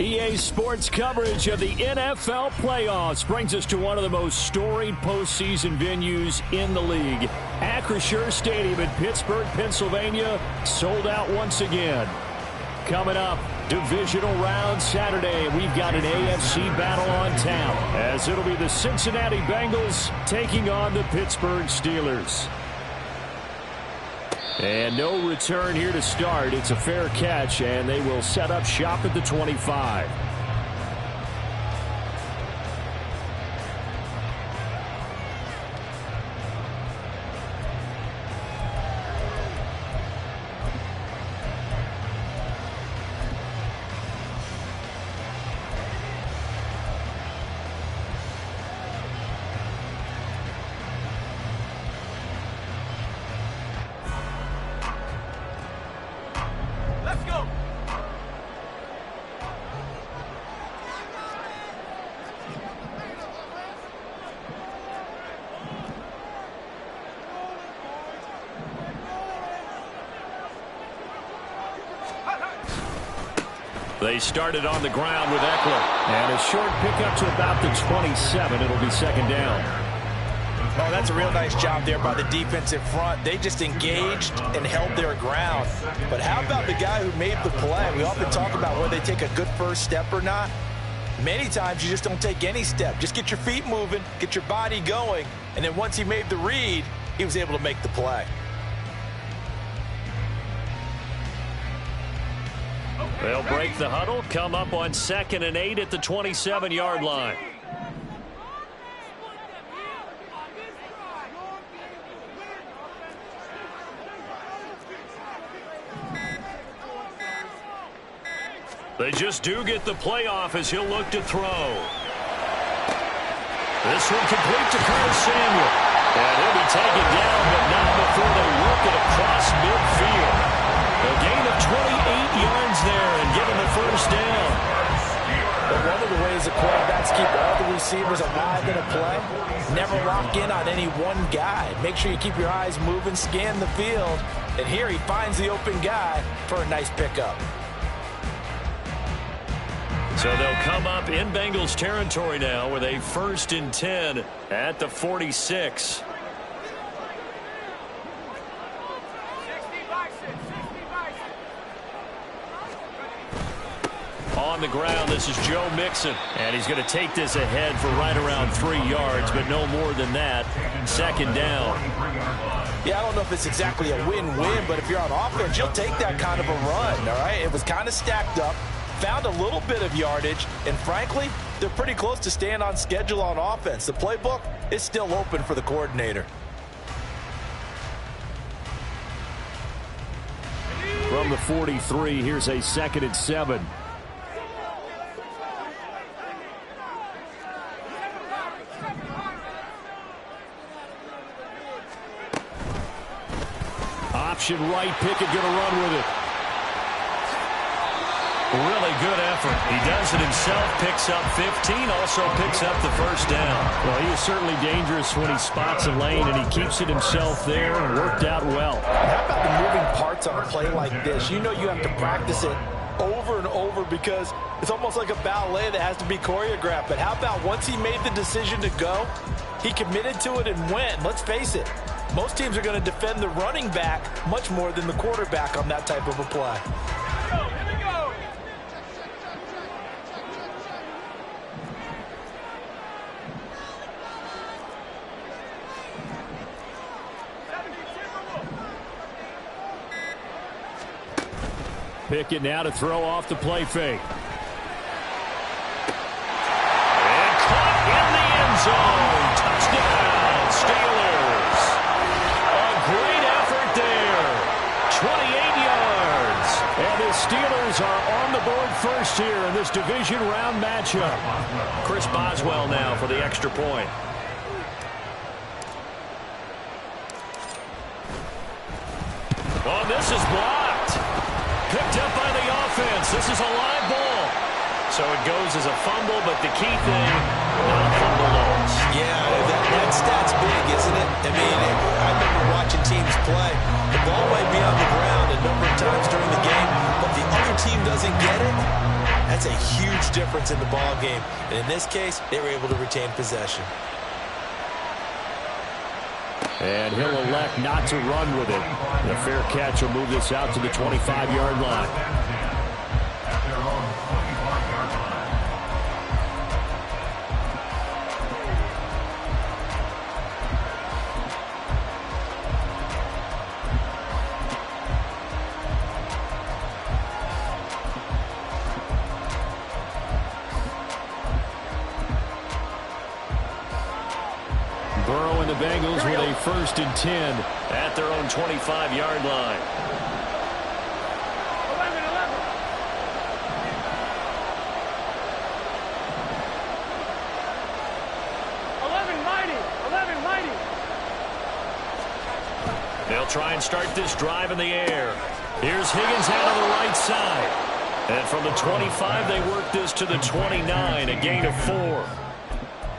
EA Sports coverage of the NFL playoffs brings us to one of the most storied postseason venues in the league. Acrisure Stadium in Pittsburgh, Pennsylvania, sold out once again. Coming up, Divisional round Saturday, we've got an AFC battle on tap, as it'll be the Cincinnati Bengals taking on the Pittsburgh Steelers. And no return here to start. It's a fair catch, and they will set up shop at the 25. They started on the ground with Eckler. And a short pickup to about the 27. It'll be second down. Oh, that's a real nice job there by the defensive front. They just engaged and held their ground. But how about the guy who made the play? We often talk about whether they take a good first step or not. Many times you just don't take any step. Just get your feet moving, get your body going, and then once he made the read, he was able to make the play. They'll break the huddle, come up on 2nd and 8 at the 27-yard line. They just do get the playoff as he'll look to throw. This one complete to Curtis Samuel. And he'll be taken down, but not before they work it across midfield. A gain of 28 yards there and given the first down. But one of the ways the quarterbacks keep all the receivers alive in a play, never lock in on any one guy. Make sure you keep your eyes moving, scan the field. And here he finds the open guy for a nice pickup. So they'll come up in Bengals territory now with a 1st and 10 at the 46. On the ground, this is Joe Mixon. And he's going to take this ahead for right around 3 yards, but no more than that. Second down. Yeah, I don't know if it's exactly a win-win, but if you're on offense, you'll take that kind of a run, all right? It was kind of stacked up, found a little bit of yardage, and frankly, they're pretty close to staying on schedule on offense. The playbook is still open for the coordinator. From the 43, here's a 2nd and 7. Option right, Pickett going to run with it. Really good effort. He does it himself, picks up 15, also picks up the first down. Well, he is certainly dangerous when he spots a lane, and he keeps it himself there and worked out well. How about the moving parts on a play like this? You know you have to practice it over and over because it's almost like a ballet that has to be choreographed. But how about once he made the decision to go, he committed to it and went. Let's face it, most teams are going to defend the running back much more than the quarterback on that type of a play. Pickett now to throw off the play fake. the board first here in this division round matchup. Chris Boswell now for the extra point. Oh, this is blocked. Picked up by the offense. This is a live ball. So it goes as a fumble, but the key thing, not a fumble loss. Yeah, that stat's big, isn't it? I mean, I remember watching teams play. The ball might be on the ground a number of times during the game, but the other team doesn't get it. That's a huge difference in the ball game. And in this case, they were able to retain possession. And he'll elect not to run with it. The fair catch will move this out to the 25-yard line. Burrow and the Bengals with a 1st and 10 at their own 25-yard line. 11 mighty. They'll try and start this drive in the air. Here's Higgins out on the right side. And from the 25, they work this to the 29, a gain of 4.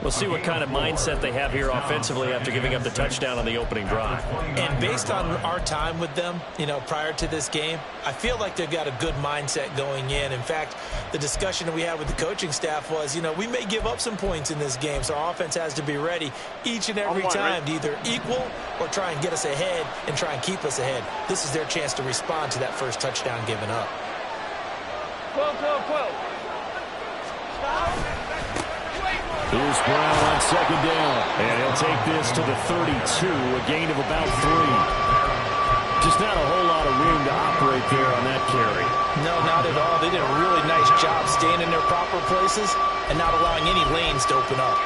We'll see what kind of mindset they have here offensively after giving up the touchdown on the opening drive. And based on our time with them, prior to this game, I feel like they've got a good mindset going in. In fact, the discussion that we had with the coaching staff was, we may give up some points in this game, so our offense has to be ready each and every time to either equal or try and get us ahead and try and keep us ahead. This is their chance to respond to that first touchdown given up. 12. Here's Brown on 2nd down. And he'll take this to the 32, a gain of about 3. Just not a whole lot of room to operate there on that carry. No, not at all. They did a really nice job staying in their proper places and not allowing any lanes to open up.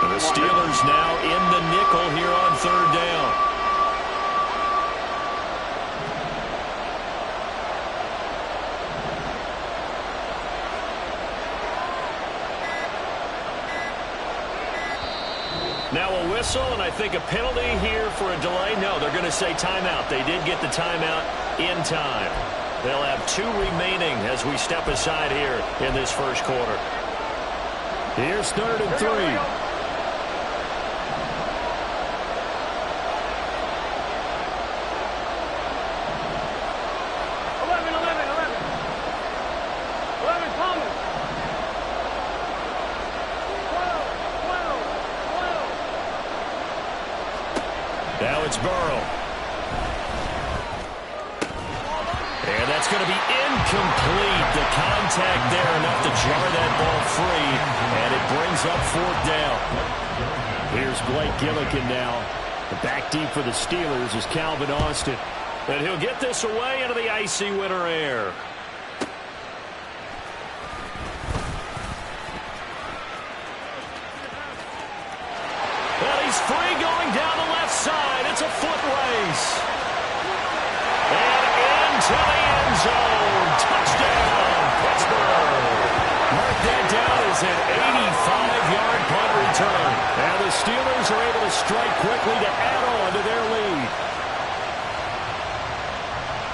The Steelers now in the nickel here on 3rd down. Now a whistle, and I think a penalty here for a delay. No, they're going to say timeout. They did get the timeout in time. They'll have 2 remaining as we step aside here in this first quarter. Here's 3rd and 3. Now it's Burrow. And that's going to be incomplete. The contact there enough to jar that ball free. And it brings up 4th down. Here's Blake Gillikin now. The back deep for the Steelers is Calvin Austin. And he'll get this away into the icy winter air. Well, he's free going down the left side. It's a foot race. And into the end zone. Touchdown, Pittsburgh. Mark that down as an 85-yard punt return. And the Steelers are able to strike quickly to add on to their lead.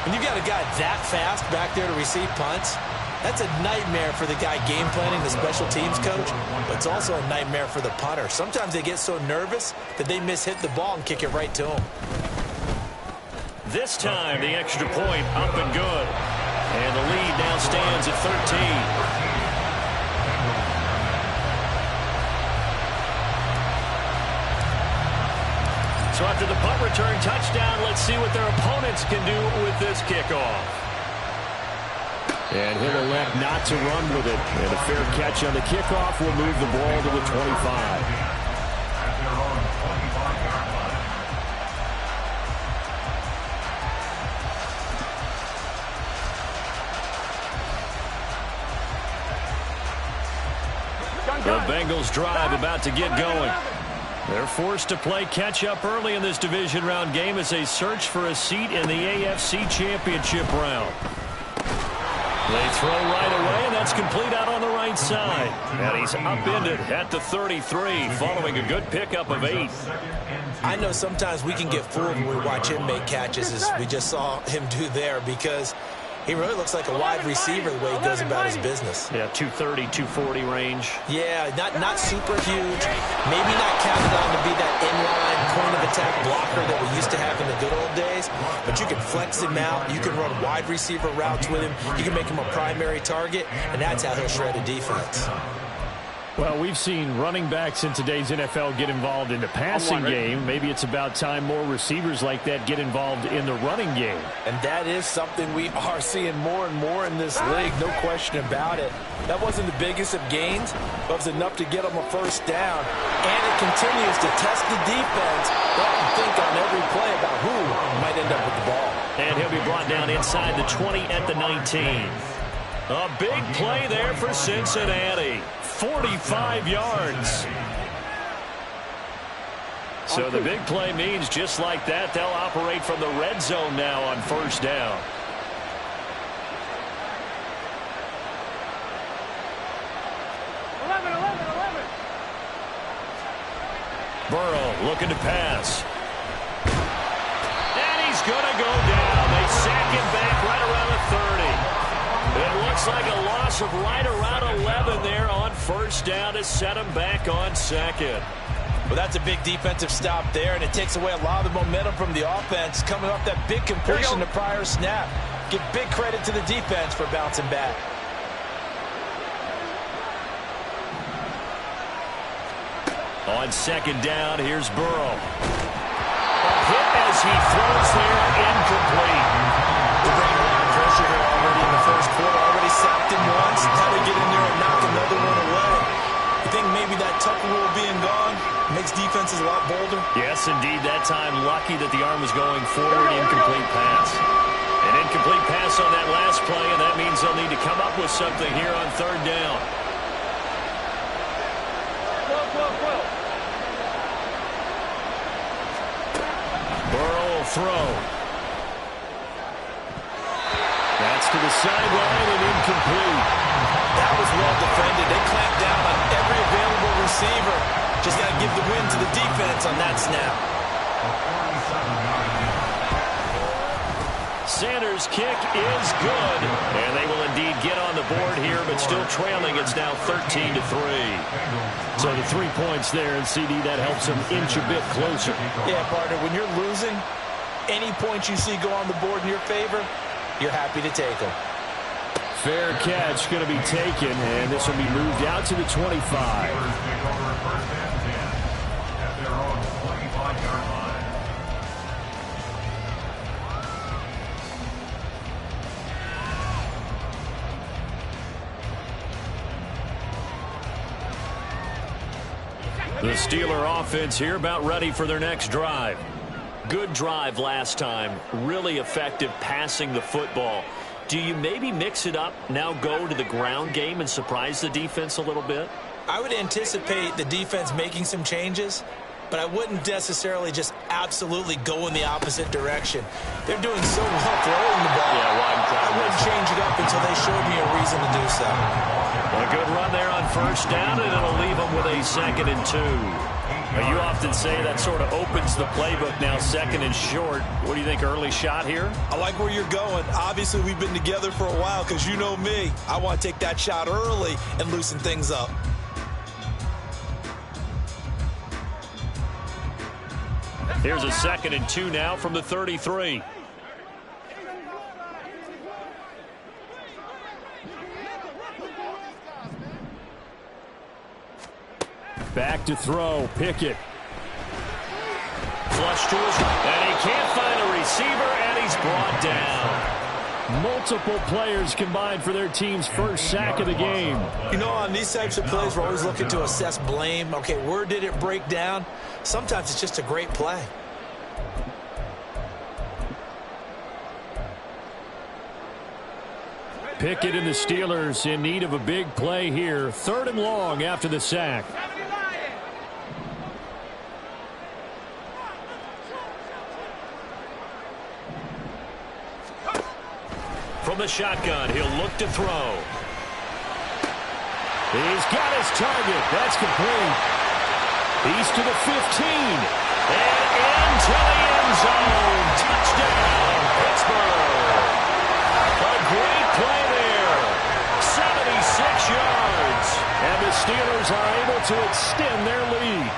When you got a guy that fast back there to receive punts, that's a nightmare for the guy game planning, the special teams coach, but it's also a nightmare for the punter. Sometimes they get so nervous that they miss-hit the ball and kick it right to him. This time, the extra point up and good. And the lead now stands at 13. So after the punt return touchdown, let's see what their opponents can do with this kickoff. And he'll elect not to run with it. And a fair catch on the kickoff will move the ball to the 25. The Bengals drive about to get going. They're forced to play catch-up early in this division round game as they search for a seat in the AFC Championship round. They throw right away, and that's complete out on the right side. And he's upended at the 33, following a good pickup of 8. I know sometimes we can get fooled when we watch him make catches, as we just saw him do there, because he really looks like a wide receiver the way he goes about his business. Yeah, 230, 240 range. Yeah, not super huge. Maybe not counted on to be that inline point-of-attack blocker that we used to have in the good old days, but you can flex him out. You can run wide receiver routes with him. You can make him a primary target, and that's how he'll shred a defense. Well, we've seen running backs in today's NFL get involved in the passing game. Maybe it's about time more receivers like that get involved in the running game. And that is something we are seeing more and more in this league, no question about it. That wasn't the biggest of gains, but it was enough to get them a first down. And it continues to test the defense. Let them think on every play about who might end up with the ball. And he'll be brought down inside the 20 at the 19. A big play there for Cincinnati. 45 yards. So the big play means just like that, they'll operate from the red zone now on first down. Burrow looking to pass. And he's going to go down. They sack him back right around the 30. It looks like a loss of right around 11 there on first down to set him back on second. Well, that's a big defensive stop there, and it takes away a lot of the momentum from the offense coming off that big completion the prior snap. Give big credit to the defense for bouncing back. On second down, here's Burrow. A hit as he throws there, incomplete. The bring a lot of pressure here already in the first quarter. Already sacked him once. Now they get in there and knock another one away. You think maybe that Tucker rule being gone makes defenses a lot bolder? Yes, indeed. That time, lucky that the arm was going forward. Incomplete pass. An incomplete pass on that last play, and that means they'll need to come up with something here on third down. Burrow will throw. That's to the sideline and incomplete. That was well defended. They clamped down on every available receiver. Just got to give the win to the defense on that snap. Sanders' kick is good, and they will indeed get on the board here, but still trailing. It's now 13-3. So the 3 points there, and CD, that helps them inch a bit closer. Yeah, partner, when you're losing, any points you see go on the board in your favor, you're happy to take them. Fair catch going to be taken, and this will be moved out to the 25. The Steeler offense here about ready for their next drive. Good drive last time. Really effective passing the football. Do you maybe mix it up, now go to the ground game and surprise the defense a little bit? I would anticipate the defense making some changes, but I wouldn't necessarily just absolutely go in the opposite direction. They're doing so well throwing the ball. Yeah, I wouldn't change it up until they showed me a reason to do so. A good run there on first down, and it'll leave them with a 2nd and 2. You often say that sort of opens the playbook now, 2nd and short. What do you think, early shot here? I like where you're going. Obviously, we've been together for a while because you know me. I want to take that shot early and loosen things up. Here's a 2nd and 2 now from the 33. Back to throw, Pickett. Flush to his right, and he can't find a receiver, and he's brought down. Multiple players combined for their team's first sack of the game. You know, on these types of plays, we're always looking to assess blame. Okay, where did it break down? Sometimes it's just a great play. Pickett and the Steelers in need of a big play here. 3rd and long after the sack. From the shotgun, he'll look to throw. He's got his target. That's complete. He's to the 15. And into the end zone. Touchdown, Pittsburgh. A great play there. 76 yards. And the Steelers are able to extend their lead.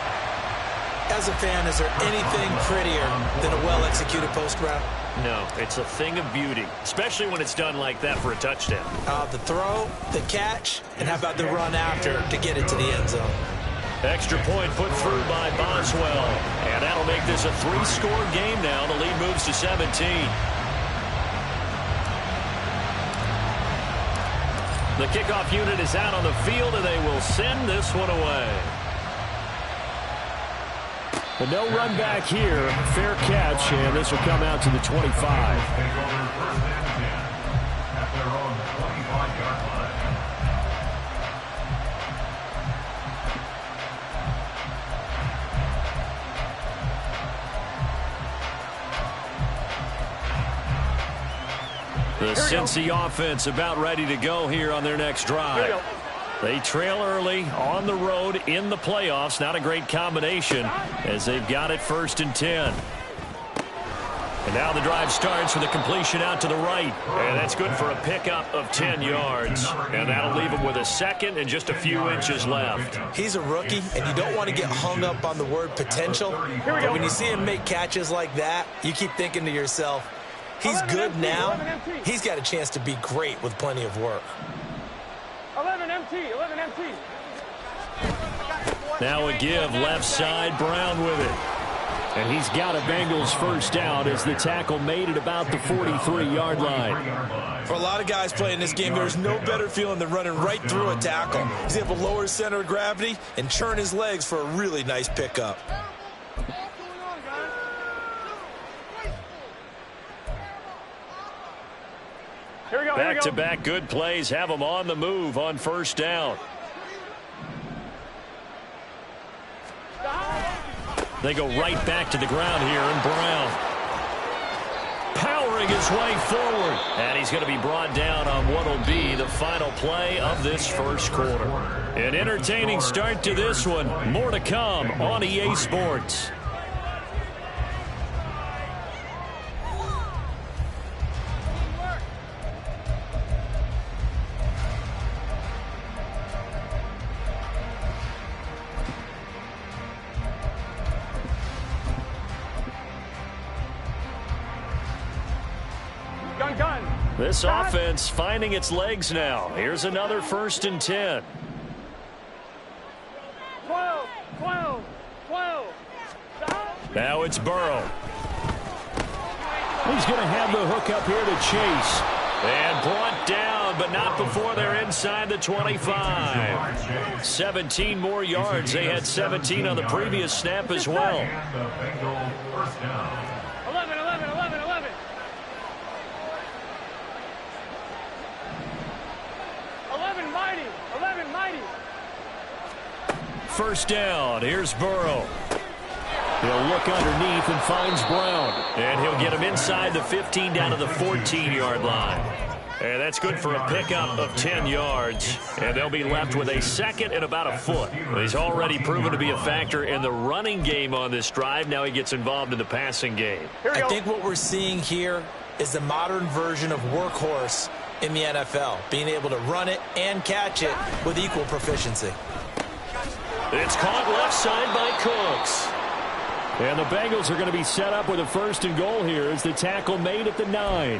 As a fan, is there anything prettier than a well-executed post route? No, it's a thing of beauty, especially when it's done like that for a touchdown. The throw, the catch, and how about the run after to get it to the end zone? Extra point put through by Boswell. And that'll make this a 3-score game now. The lead moves to 17. The kickoff unit is out on the field, and they will send this one away. But no run back here. Fair catch, and this will come out to the 25. The Cincy offense about ready to go here on their next drive. They trail early on the road in the playoffs. Not a great combination as they've got it 1st and 10. And now the drive starts with a completion out to the right. And that's good for a pickup of 10 yards. And that'll leave him with a second and just a few inches left. He's a rookie, and you don't want to get hung up on the word potential. But when you see him make catches like that, you keep thinking to yourself, he's good now. He's got a chance to be great with plenty of work. 11 MT, 11 MT. Now a give left side, Brown with it. And he's got a Bengals first down as the tackle made at about the 43-yard line. For a lot of guys playing this game, there's no better feeling than running right through a tackle. He's able to lower his center of gravity and churn his legs for a really nice pickup. Back-to-back good plays have them on the move on first down. They go right back to the ground here, and Brown powering his way forward. And he's going to be brought down on what will be the final play of this first quarter. An entertaining start to this one. More to come on EA Sports. This offense finding its legs now. Here's another 1st and 10. 12. Now it's Burrow. He's going to have the hook up here to Chase. And brought down, but not before they're inside the 25. 17 more yards. They had 17 on the previous snap as well. 11. 11 mighty. First down. Here's Burrow. He'll look underneath and finds Brown. And he'll get him inside the 15 down to the 14-yard line. And that's good for a pickup of 10 yards. And they'll be left with a second and about a foot. He's already proven to be a factor in the running game on this drive. Now he gets involved in the passing game. I think what we're seeing here is the modern version of workhorse in the NFL, being able to run it and catch it with equal proficiency. It's caught left side by Cooks. And the Bengals are going to be set up with a 1st and goal here as the tackle made at the 9.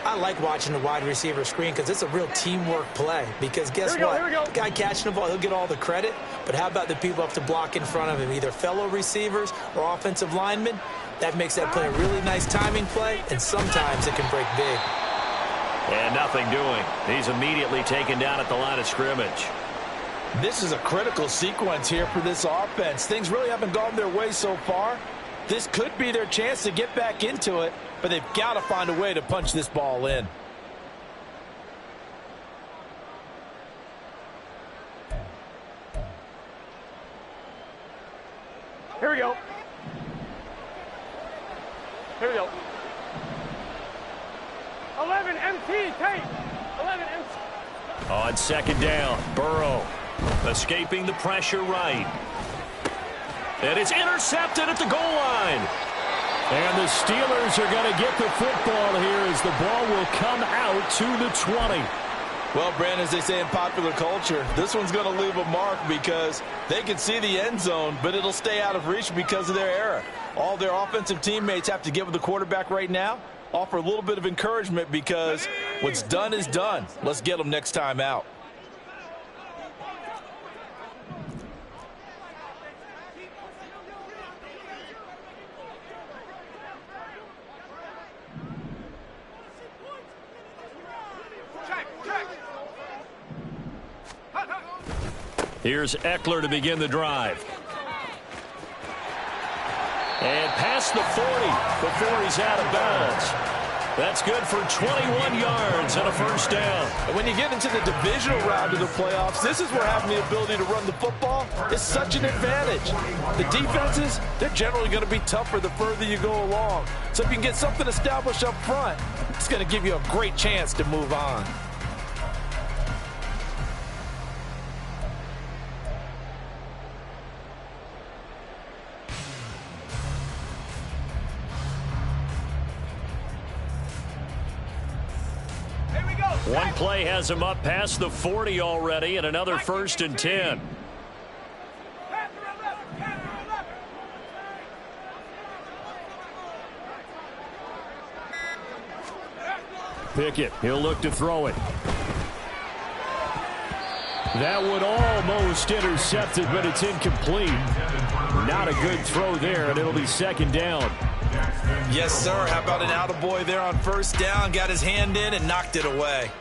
I like watching the wide receiver screen because it's a real teamwork play. Because guess what? The guy catching the ball, he'll get all the credit. But how about the people up to block in front of him, either fellow receivers or offensive linemen? That makes that play a really nice timing play, and sometimes it can break big. And nothing doing. He's immediately taken down at the line of scrimmage. This is a critical sequence here for this offense. Things really haven't gone their way so far. This could be their chance to get back into it, but they've got to find a way to punch this ball in. go. Here we go. 11 MT, tape. 11 MT. On second down, Burrow escaping the pressure right. And it's intercepted at the goal line. And the Steelers are going to get the football here as the ball will come out to the 20. Well, Brandon, as they say in popular culture, this one's going to leave a mark because they can see the end zone, but it'll stay out of reach because of their error. All their offensive teammates have to get with the quarterback right now, offer a little bit of encouragement because what's done is done. Let's get them next time out. Here's Eckler to begin the drive. And past the 40 before he's out of bounds. That's good for 21 yards and a first down. And when you get into the divisional round of the playoffs, this is where having the ability to run the football is such an advantage. The defenses, they're generally going to be tougher the further you go along. So if you can get something established up front, it's going to give you a great chance to move on. One play has him up past the 40 already, and another 1st and 10. Pickett, he'll look to throw it. That would almost intercept it, but it's incomplete. Not a good throw there, and it'll be 2nd down. Yes, sir. How about an attaboy there on 1st down? Got his hand in and knocked it away.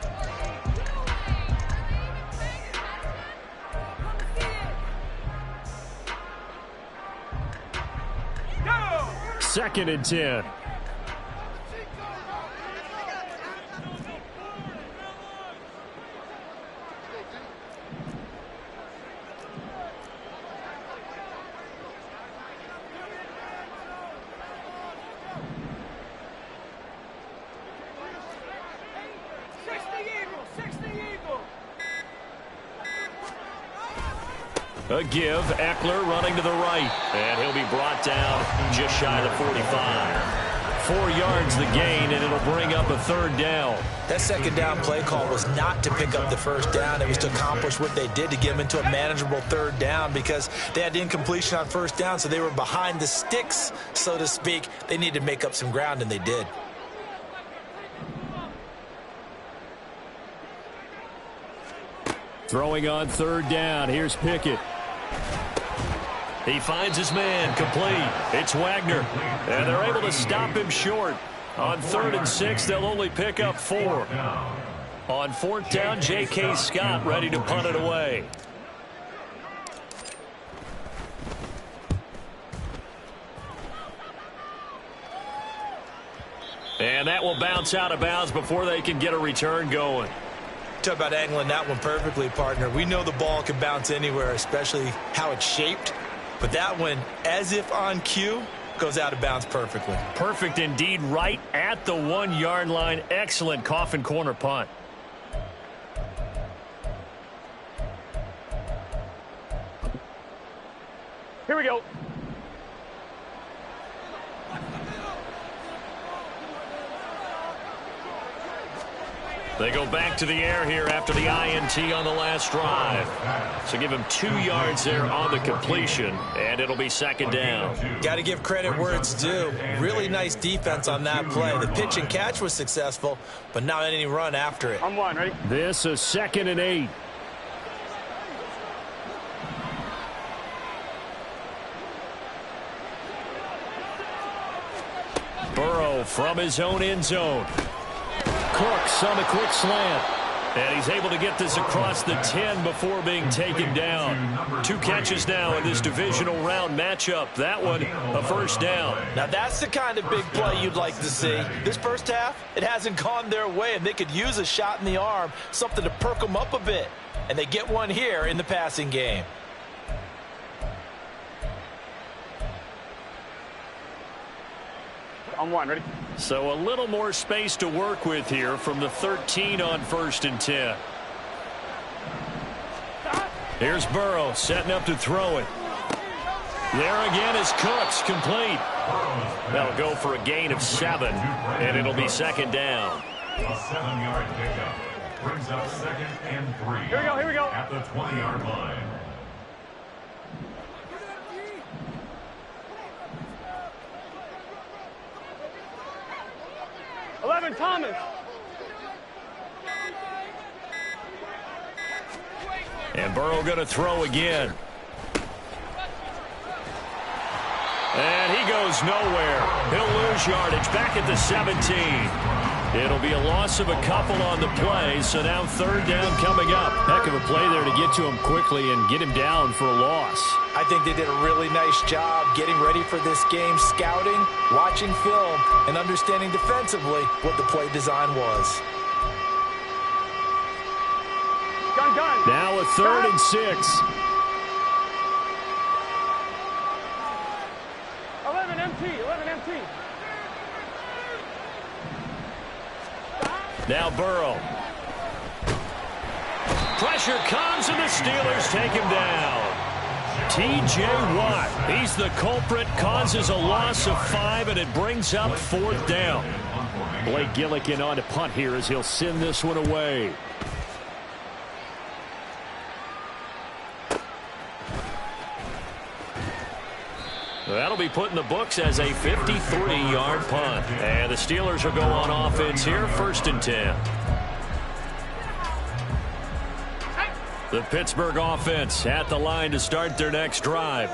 Go! 2nd and 10. A give, Eckler running to the right, and he'll be brought down just shy of the 45. 4 yards the gain, and it'll bring up a 3rd down. That 2nd down play call was not to pick up the 1st down. It was to accomplish what they did to get them into a manageable 3rd down because they had incompletion on 1st down, so they were behind the sticks, so to speak. They needed to make up some ground, and they did. Throwing on 3rd down. Here's Pickett. He finds his man, complete. It's Wagner, and they're able to stop him short. On 3rd and 6, they'll only pick up 4. On 4th down, J.K. Scott ready to punt it away. And that will bounce out of bounds before they can get a return going. Talk about angling that one perfectly, partner. We know the ball can bounce anywhere, especially how it's shaped. But that one, as if on cue, goes out of bounds perfectly. Perfect indeed, right at the 1-yard line. Excellent coffin corner punt. Here we go. They go back to the air here after the INT on the last drive. So give him 2 yards there on the completion, and it'll be 2nd down. Got to give credit where it's due. Really nice defense on that play. The pitch and catch was successful, but not any run after it. I'm 1, ready? This is 2nd and 8. Burrow from his own end zone. Cooks on the quick slant. And he's able to get this across the 10 before being taken down. 2 catches now in this divisional round matchup. That one, a 1st down. Now that's the kind of big play you'd like to see. This first half, it hasn't gone their way, and they could use a shot in the arm, something to perk them up a bit. And they get one here in the passing game. On one. Ready? So a little more space to work with here from the 13 on 1st and 10. Here's Burrow setting up to throw it. There again is Cooks, complete. That'll go for a gain of 7, and it'll be 2nd down. A 7-yard pickup brings up 2nd and 3. Here we go. At the 20-yard line. Thomas. And Burrow going to throw again. And he goes nowhere. He'll lose yardage back at the 17. It'll be a loss of a couple on the play, so now 3rd down coming up. Heck of a play there to get to him quickly and get him down for a loss. I think they did a really nice job getting ready for this game, scouting, watching film, and understanding defensively what the play design was. Done. Now a 3rd and 6. 11 empty. Now Burrow. Pressure comes, and the Steelers take him down. T.J. Watt, he's the culprit, causes a loss of 5, and it brings up 4th down. Blake Gillikin on to punt here as he'll send this one away. That'll be put in the books as a 53-yard punt. And the Steelers will go on offense here, 1st and 10. The Pittsburgh offense at the line to start their next drive.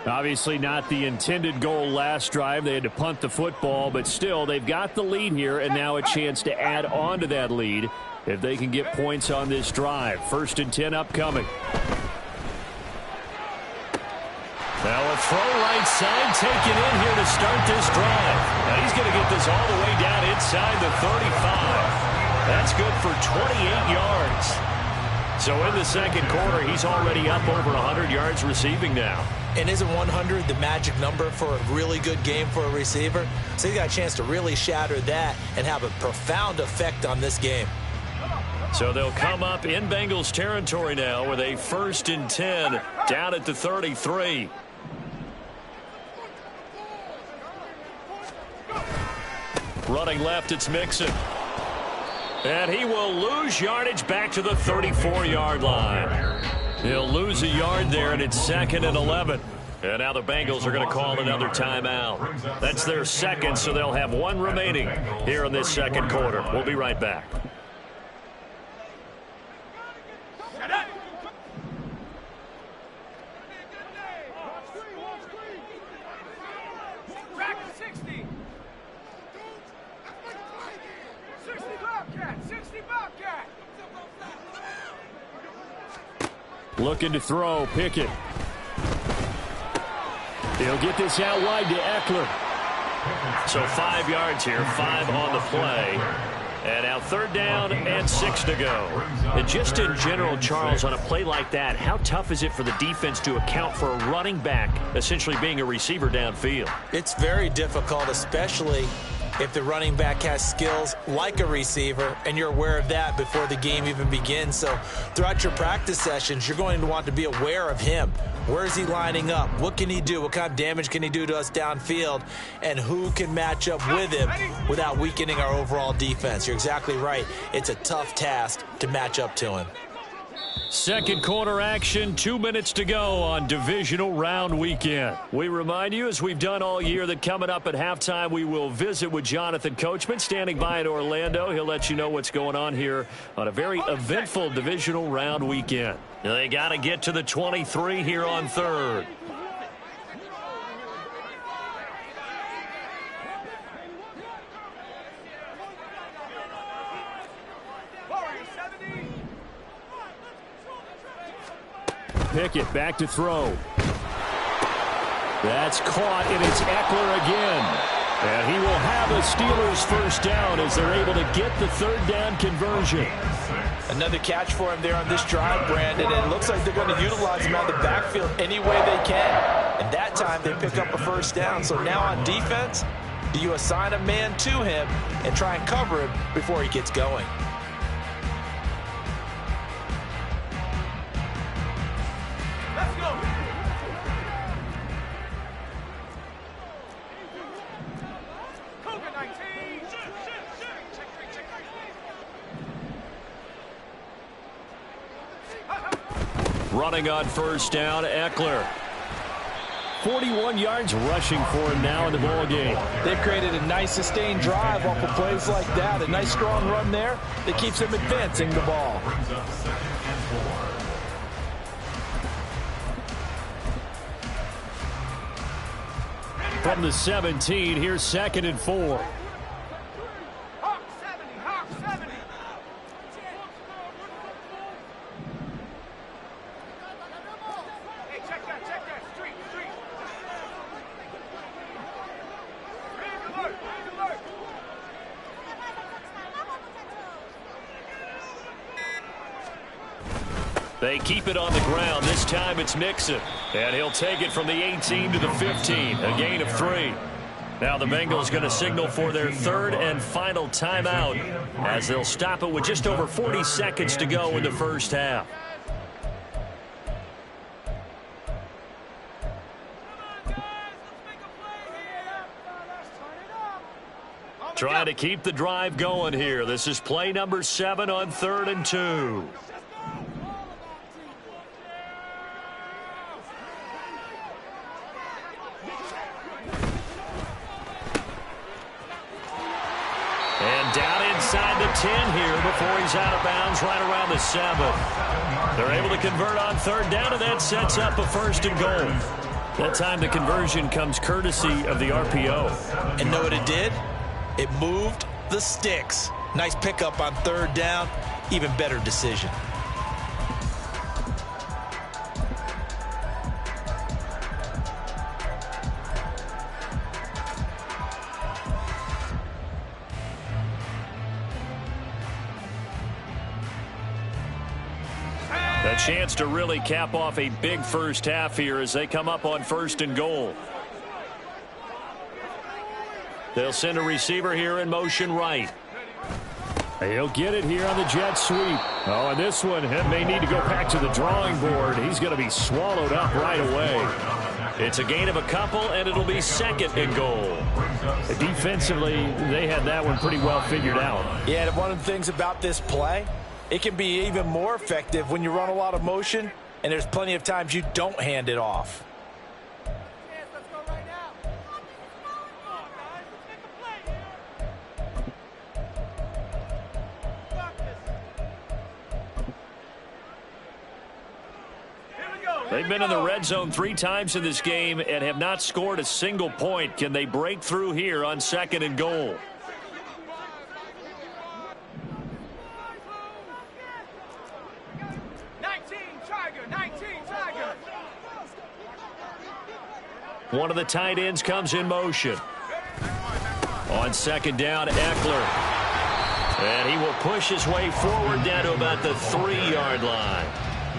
Obviously not the intended goal last drive. They had to punt the football, but still they've got the lead here, and now a chance to add on to that lead if they can get points on this drive. 1st and 10 upcoming. Now a throw right side taken in here to start this drive. Now he's going to get this all the way down inside the 35. That's good for 28 yards. So in the 2nd quarter, he's already up over 100 yards receiving now. And isn't 100 the magic number for a really good game for a receiver? So he's got a chance to really shatter that and have a profound effect on this game. So they'll come up in Bengals territory now with a 1st and 10 down at the 33. Running left, it's Mixon. And he will lose yardage back to the 34-yard line. He'll lose a yard there, and it's 2nd and 11. And now the Bengals are going to call another timeout. That's their 2nd, so they'll have 1 remaining here in this 2nd quarter. We'll be right back. Looking to throw, Pickett. He'll get this out wide to Eckler. So 5 yards here, 5 on the play. And now 3rd down and 6 to go. And just in general, Charles, on a play like that, how tough is it for the defense to account for a running back essentially being a receiver downfield? It's very difficult, especially if the running back has skills like a receiver, and you're aware of that before the game even begins. So throughout your practice sessions, you're going to want to be aware of him. Where is he lining up? What can he do? What kind of damage can he do to us downfield? And who can match up with him without weakening our overall defense? You're exactly right. It's a tough task to match up to him. 2nd quarter action, 2 minutes to go on divisional round weekend. We remind you, as we've done all year, that coming up at halftime, we will visit with Jonathan Coachman standing by in Orlando. He'll let you know what's going on here on a very eventful divisional round weekend. They got to get to the 23 here on 3rd. Pickett back to throw. That's caught, and it's Eckler again. And he will have a Steelers 1st down as they're able to get the 3rd down conversion. Another catch for him there on this drive, Brandon, and it looks like they're going to utilize him out of the backfield any way they can. And that time they pick up a 1st down. So now on defense, Do you assign a man to him and try and cover him before he gets going? Let's go. Cougar 19. Running on first down, Eckler. 41 yards rushing for him now in the ball game. They've created a nice sustained drive off of plays like that. A nice strong run there that keeps them advancing the ball. Brings up 2nd and 4. From the 17, here's 2nd and 4. Hawk 70. Hawk 70. Hey, check that. Street. Read alert. They keep it on the ground. This time it's Mixon. And he'll take it from the 18 to the 15. A gain of 3. Now the Bengals going to signal for their 3rd and final timeout as they'll stop it with just over 40 seconds to go in the first half. Trying to keep the drive going here. This is play number 7 on 3rd and 2. And down inside the 10 here before he's out of bounds right around the 7. They're able to convert on 3rd down, and that sets up a 1st and goal. That time the conversion comes courtesy of the RPO. And know what it did? It moved the sticks. Nice pickup on 3rd down. Even better decision. A chance to really cap off a big first half here as they come up on 1st and goal. They'll send a receiver here in motion right. He'll get it here on the jet sweep. Oh, and this one may need to go back to the drawing board. He's going to be swallowed up right away. It's a gain of a couple, and it'll be 2nd and goal. Defensively, they had that one pretty well figured out. Yeah, and one of the things about this play, it can be even more effective when you run a lot of motion, and there's plenty of times you don't hand it off. They've been in the red zone 3 times in this game and have not scored a single point. Can they break through here on 2nd and goal? One of the tight ends comes in motion. On 2nd down, Eckler. And he will push his way forward down to about the 3-yard line.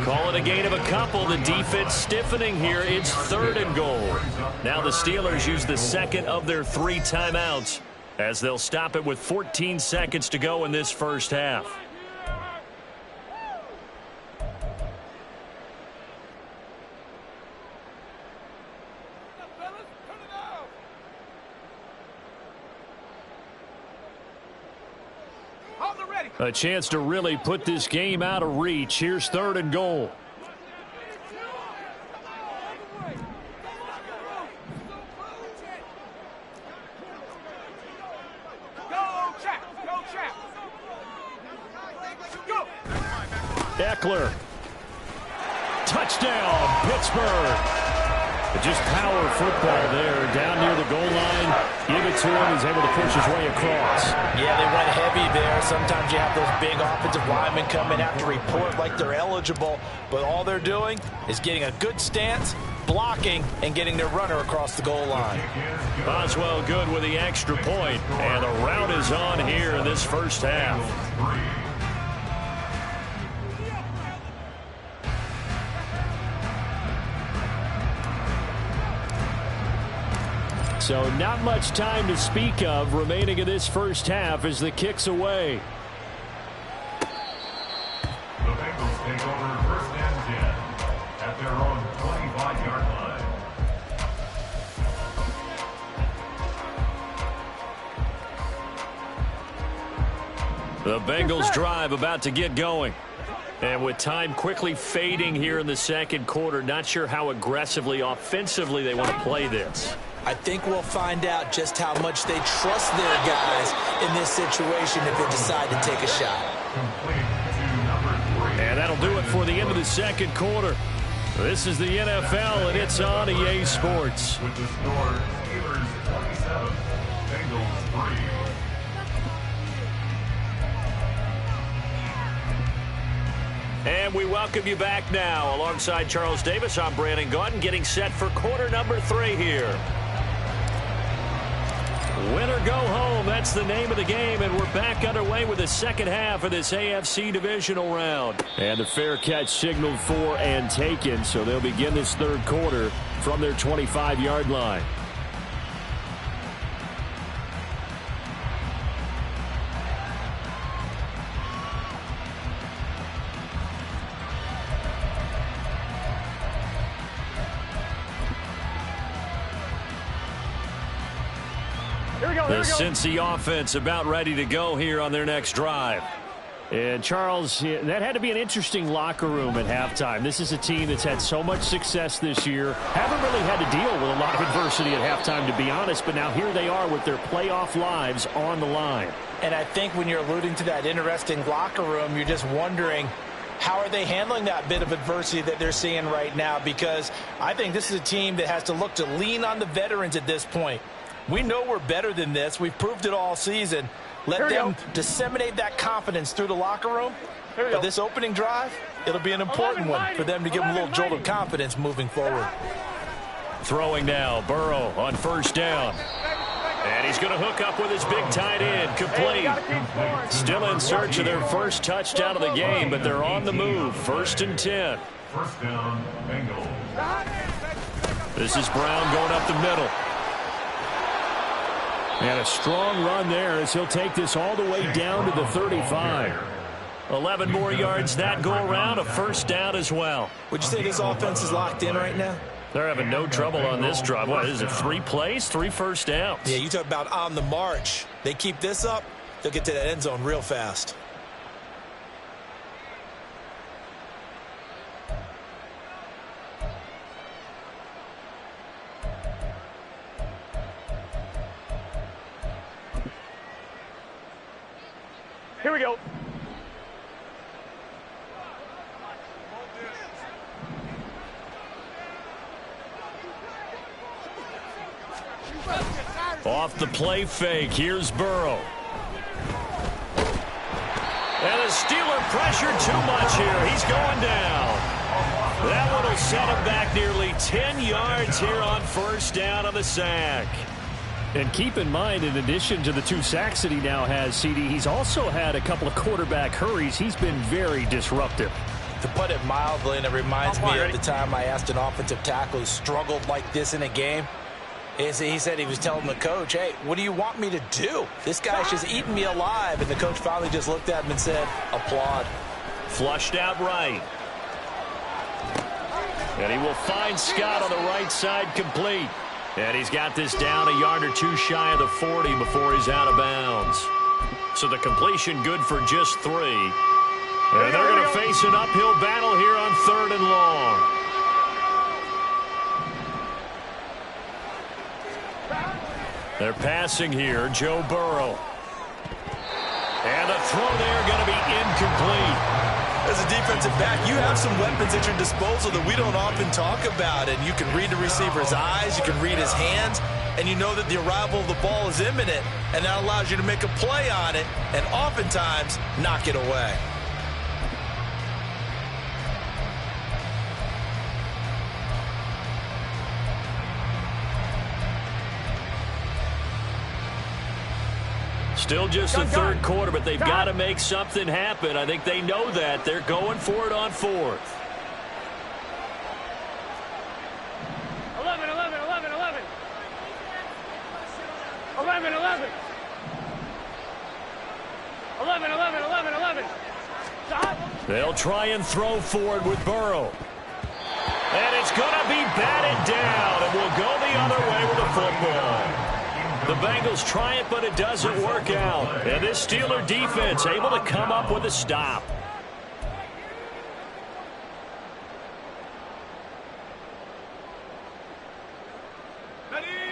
Call it a gain of a couple. The defense stiffening here. It's 3rd and goal. Now the Steelers use the 2nd of their 3 timeouts as they'll stop it with 14 seconds to go in this first half. A chance to really put this game out of reach. Here's 3rd and goal. Eckler. Touchdown, Pittsburgh. Just power football there down near the goal line. Give it to him. He's able to push his way across. Yeah, they went heavy there. Sometimes you have those big offensive linemen come in, have to report like they're eligible, but all they're doing is getting a good stance, blocking, and getting their runner across the goal line. Boswell good with the extra point, and the route is on here in this first half. So not much time to speak of remaining in this first half as the kick's away. The Bengals take over first and 10 at their own 25-yard line. The Bengals drive about to get going. And with time quickly fading here in the second quarter, not sure how aggressively, offensively they want to play this. I think we'll find out just how much they trust their guys in this situation if they decide to take a shot. And that'll do it for the end of the second quarter. This is the NFL, and it's on EA Sports. With the score, Steelers 27, Bengals 3. And we welcome you back now. Alongside Charles Davis, I'm Brandon Gaudin, getting set for quarter number 3 here. Win or go home, that's the name of the game, and we're back underway with the second half of this AFC Divisional round. And the fair catch signaled for and taken, so they'll begin this third quarter from their 25-yard line. The Cincy offense about ready to go here on their next drive. And Charles, that had to be an interesting locker room at halftime. This is a team that's had so much success this year. Haven't really had to deal with a lot of adversity at halftime, to be honest. But now here they are with their playoff lives on the line. And I think when you're alluding to that interesting locker room, you're just wondering, how are they handling that bit of adversity that they're seeing right now? Because I think this is a team that has to look to lean on the veterans at this point. We know we're better than this. We've proved it all season. Let them disseminate that confidence through the locker room. But this opening drive, it'll be an important one for them to give them a little jolt of confidence moving forward. Throwing now, Burrow on first down. And he's going to hook up with his big tight end, complete. Still in search of their first touchdown of the game, but they're on the move. First and 10. First down, Bengals. This is Brown going up the middle. And a strong run there as he'll take this all the way down to the 35. 11 more yards that go around, a first down as well. Would you say this offense is locked in right now? They're having no trouble on this drive. What is it, 3 plays, 3 first downs? Yeah, you talk about on the march. They keep this up, they'll get to that end zone real fast. Here we go. Off the play fake, here's Burrow. And the Steeler pressure too much here. He's going down. That one will set him back nearly 10 yards here on first down on the sack. And keep in mind, in addition to the 2 sacks that he now has, CD, he's also had a couple of quarterback hurries. He's been very disruptive. To put it mildly, and it reminds me of the time I asked an offensive tackle who struggled like this in a game. He said he was telling the coach, hey, what do you want me to do? This guy's just eating me alive. And the coach finally just looked at him and said, applaud. Flushed out right. And he will find Scott on the right side, complete. And he's got this down a yard or 2 shy of the 40 before he's out of bounds. So the completion good for just 3. And they're going to face an uphill battle here on 3rd and long. They're passing here, Joe Burrow. And the throw there going to be incomplete. As a defensive back, you have some weapons at your disposal that we don't often talk about. And you can read the receiver's eyes, you can read his hands, and you know that the arrival of the ball is imminent. And that allows you to make a play on it and oftentimes knock it away. Still just the third quarter, but they've got to make something happen. I think they know that. They're going for it on 4th. 11. 11, 11. 11, 11, 11, 11. Stop. They'll try and throw forward with Burrow. And it's going to be batted down, and we'll go the other way with the football. The Bengals try it, but it doesn't work out. And this Steeler defense able to come up with a stop.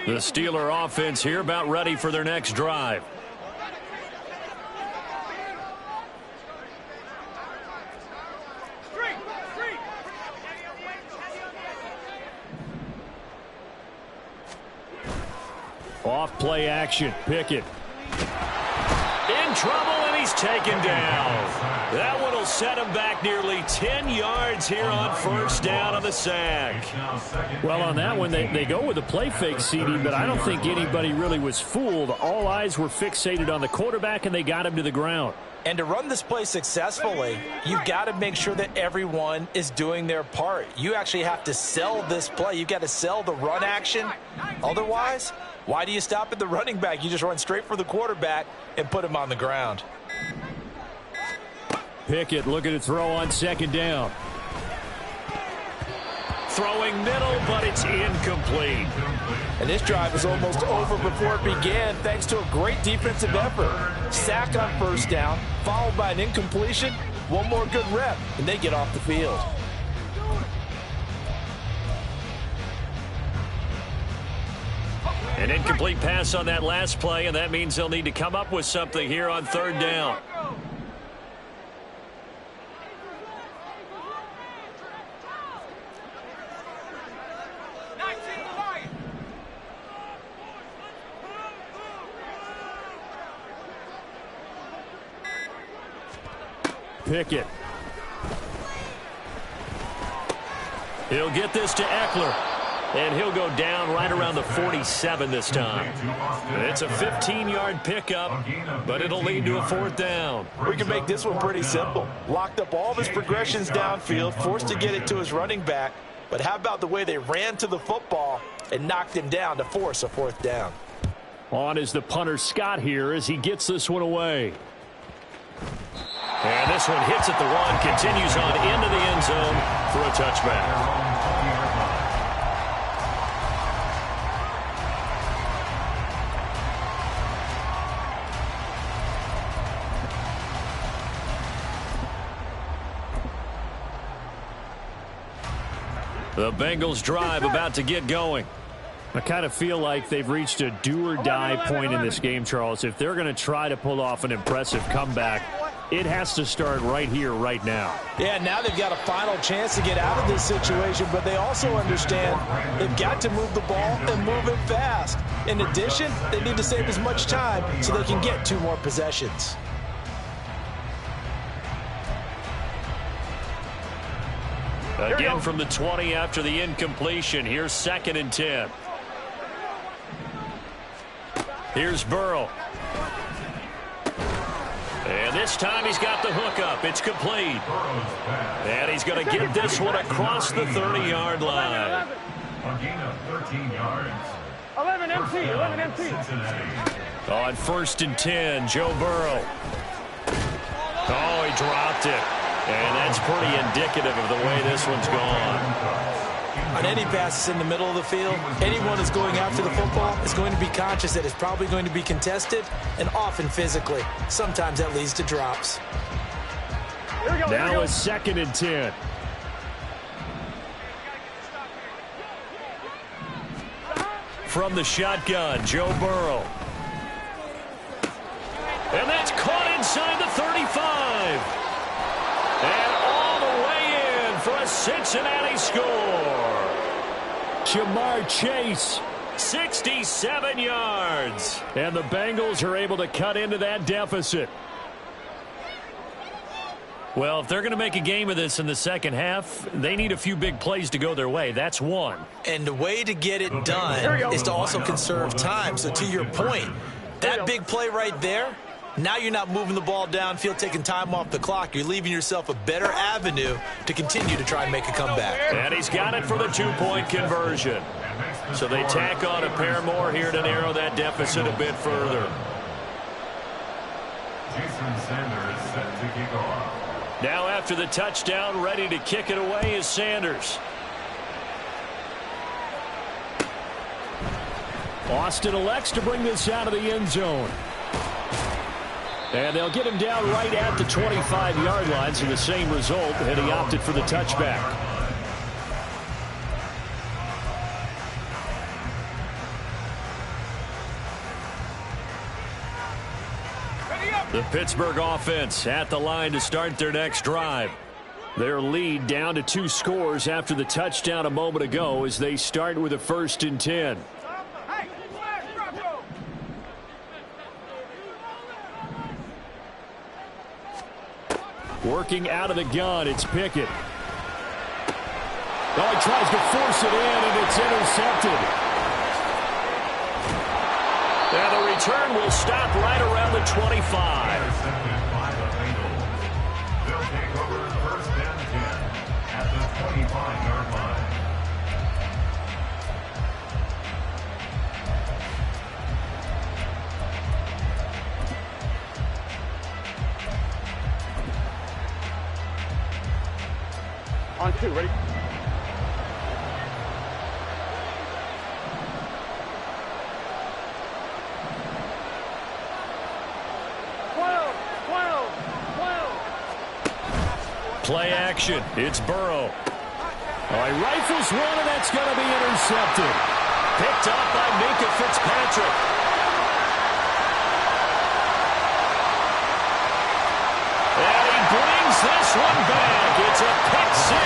The Steeler offense here about ready for their next drive. Off play action. Pickett. In trouble, and he's taken down. That one will set him back nearly 10 yards here on first down on the sack. Well, on that one, they go with a play fake, CD, but I don't think anybody really was fooled. All eyes were fixated on the quarterback, and they got him to the ground. And to run this play successfully, you've got to make sure that everyone is doing their part. You actually have to sell this play. You've got to sell the run action. Otherwise, why do you stop at the running back? You just run straight for the quarterback and put him on the ground. Pickett looking to throw on second down. Throwing middle, but it's incomplete. And this drive is almost over before it began thanks to a great defensive effort. Sack on first down, followed by an incompletion. One more good rep, and they get off the field. An incomplete pass on that last play, and that means they'll need to come up with something here on third down. Pickett. He'll get this to Eckler. And he'll go down right around the 47 this time. It's a 15-yard pickup, but it'll lead to a fourth down. We can make this one pretty simple. Locked up all of his progressions downfield, forced to get it to his running back. But how about the way they ran to the football and knocked him down to force a fourth down? On is the punter Scott here as he gets this one away. And this one hits at the one, continues on into the end zone for a touchback. The Bengals drive about to get going. I kind of feel like they've reached a do-or-die point in this game, Charles. If they're going to try to pull off an impressive comeback, it has to start right here, right now. Yeah, now they've got a final chance to get out of this situation, but they also understand they've got to move the ball and move it fast. In addition, they need to save as much time so they can get 2 more possessions. Again from the 20 after the incompletion. Here's 2nd and 10. Here's Burrow. And this time he's got the hookup. It's complete. And he's going to get this one across the 30-yard line. A gain of 13 yards. 11 MT, 11 MT. On 1st and 10, Joe Burrow. Oh, he dropped it. And that's pretty indicative of the way this one's gone. On any passes in the middle of the field, anyone who's going after the football is going to be conscious that it's probably going to be contested and often physically. Sometimes that leads to drops. Now it's 2nd and 10. From the shotgun, Joe Burrow. And that's caught inside the 35. And all the way in for a Cincinnati score. Jamar Chase, 67 yards. And the Bengals are able to cut into that deficit. Well, if they're going to make a game of this in the second half, they need a few big plays to go their way. That's one. And the way to get it done is to also conserve time. So to your point, that big play right there, now you're not moving the ball downfield, taking time off the clock. You're leaving yourself a better avenue to continue to try and make a comeback. And he's got it for the 2-point conversion. So they tack on a pair more here to narrow that deficit a bit further. Jason Sanders set to kick off. Now after the touchdown, ready to kick it away is Sanders. Austin elects to bring this out of the end zone. And they'll get him down right at the 25-yard line, so the same result, and he opted for the touchback. The Pittsburgh offense at the line to start their next drive. Their lead down to 2 scores after the touchdown a moment ago as they start with a 1st and 10. Working out of the gun, it's Pickett. Oh, he tries to force it in, and it's intercepted. And the return will stop right around the 25. Intercepted by the Bengals. They'll take over 1st and 10 at the 25-yard line. On 2, ready? Play action. It's Burrow. Oh, he rifles one, and that's going to be intercepted. Picked up by Minka Fitzpatrick. And he brings this one back. It's a pick 6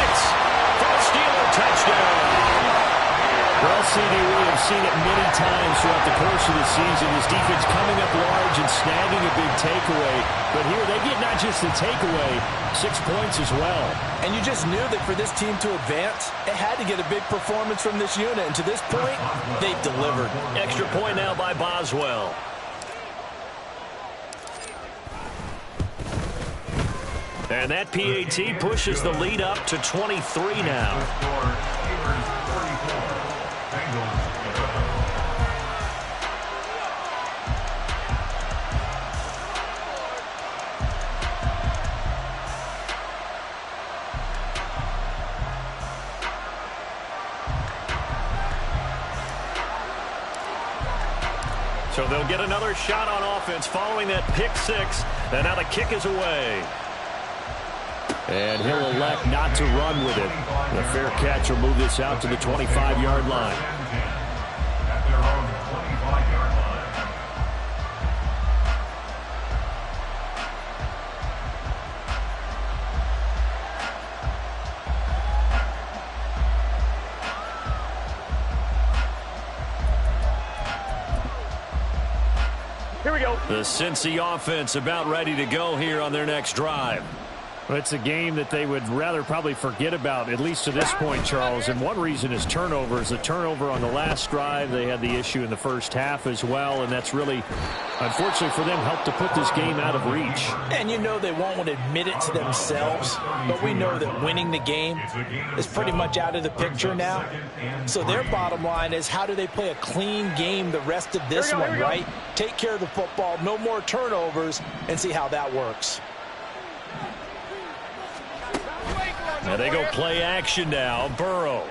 for a Steeler touchdown. Well, CD, we have seen it many times throughout the course of the season. This defense coming up large and snagging a big takeaway. But here they get not just the takeaway, 6 points as well. And you just knew that for this team to advance, it had to get a big performance from this unit. And to this point, they've delivered. Extra point now by Boswell. And that PAT pushes the lead up to 23 now. So they'll get another shot on offense following that pick 6. And now the kick is away. And he'll elect not to run with it. The fair catch will move this out to the 25-yard line. At their own 25-yard line. Here we go. The Cincy offense about ready to go here on their next drive. Well, it's a game that they would rather probably forget about, at least to this point, Charles. And one reason is turnovers. The turnover on the last drive, they had the issue in the first half as well. And that's really, unfortunately for them, helped to put this game out of reach. And you know they won't want to admit it to themselves, but we know that winning the game is pretty much out of the picture now. So their bottom line is, how do they play a clean game the rest of this one, right? Take care of the football, no more turnovers, and see how that works. Now they go play action now. Burrow.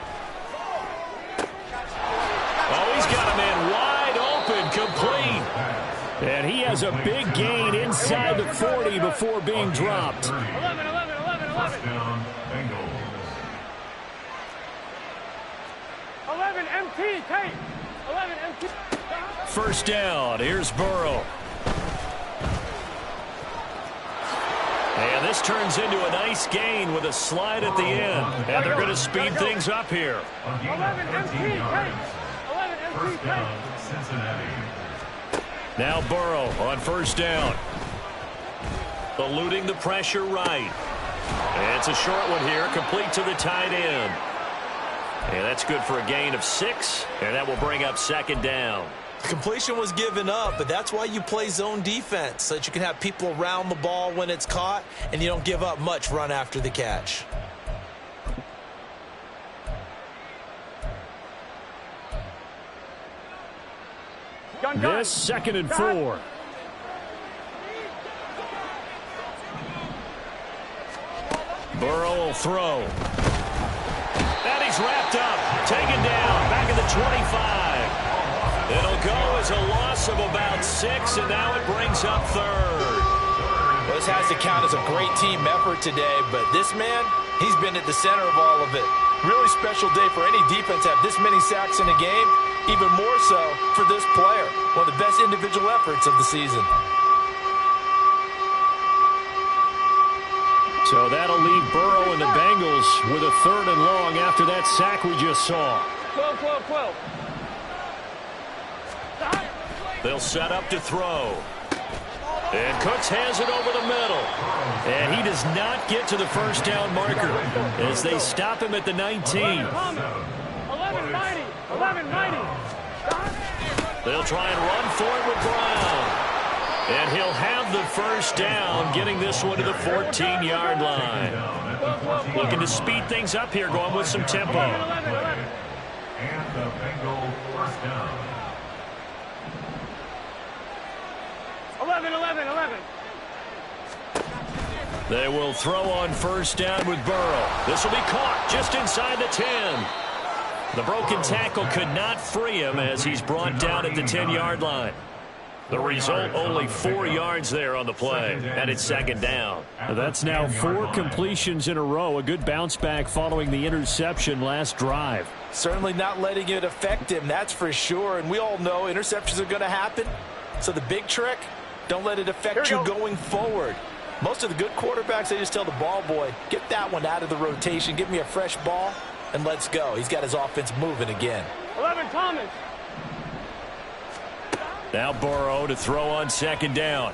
Oh, he's got a man wide open, complete. And he has a big gain inside the 40 before being dropped. 11. First down, Bengals. 11 MT, tape. 11 MT. First down. Here's Burrow. And this turns into a nice gain with a slide at the end. And they're going to speed things up here. 11 MT, tape. 11 MT, First tape. down, Cincinnati. Now Burrow on first down. Eluding the pressure right. And it's a short one here, complete to the tight end. And that's good for a gain of 6. And that will bring up second down. Completion was given up, but that's why you play zone defense, so that you can have people around the ball when it's caught, and you don't give up much run after the catch. This 2nd and 4. Burrow will throw. And he's wrapped up. Taken down. Back at the 25. It'll go as a loss of about 6, and now it brings up 3rd. Well, this has to count as a great team effort today, but this man, he's been at the center of all of it. Really special day for any defense to have this many sacks in a game, even more so for this player. One of the best individual efforts of the season. So that'll leave Burrow and the Bengals with a 3rd and long after that sack we just saw. 12. They'll set up to throw. And Cooks has it over the middle. And he does not get to the first down marker as they stop him at the 19. 11-90. They'll try and run for it with Brown. And he'll have the first down, getting this one to the 14-yard line. Looking to speed things up here, going with some tempo. And the Bengals first down. 11. They will throw on first down with Burrow. This will be caught just inside the 10. The broken tackle could not free him as he's brought down at the 10-yard line. The result, only 4 yards there on the play, and it's 2nd down. That's now 4 completions in a row. A good bounce back following the interception last drive. Certainly not letting it affect him, that's for sure. And we all know interceptions are going to happen. So the big trick, don't let it affect you going forward. Most of the good quarterbacks, they just tell the ball boy, get that one out of the rotation, give me a fresh ball, and let's go. He's got his offense moving again. 11, Thomas. Now Burrow to throw on 2nd down.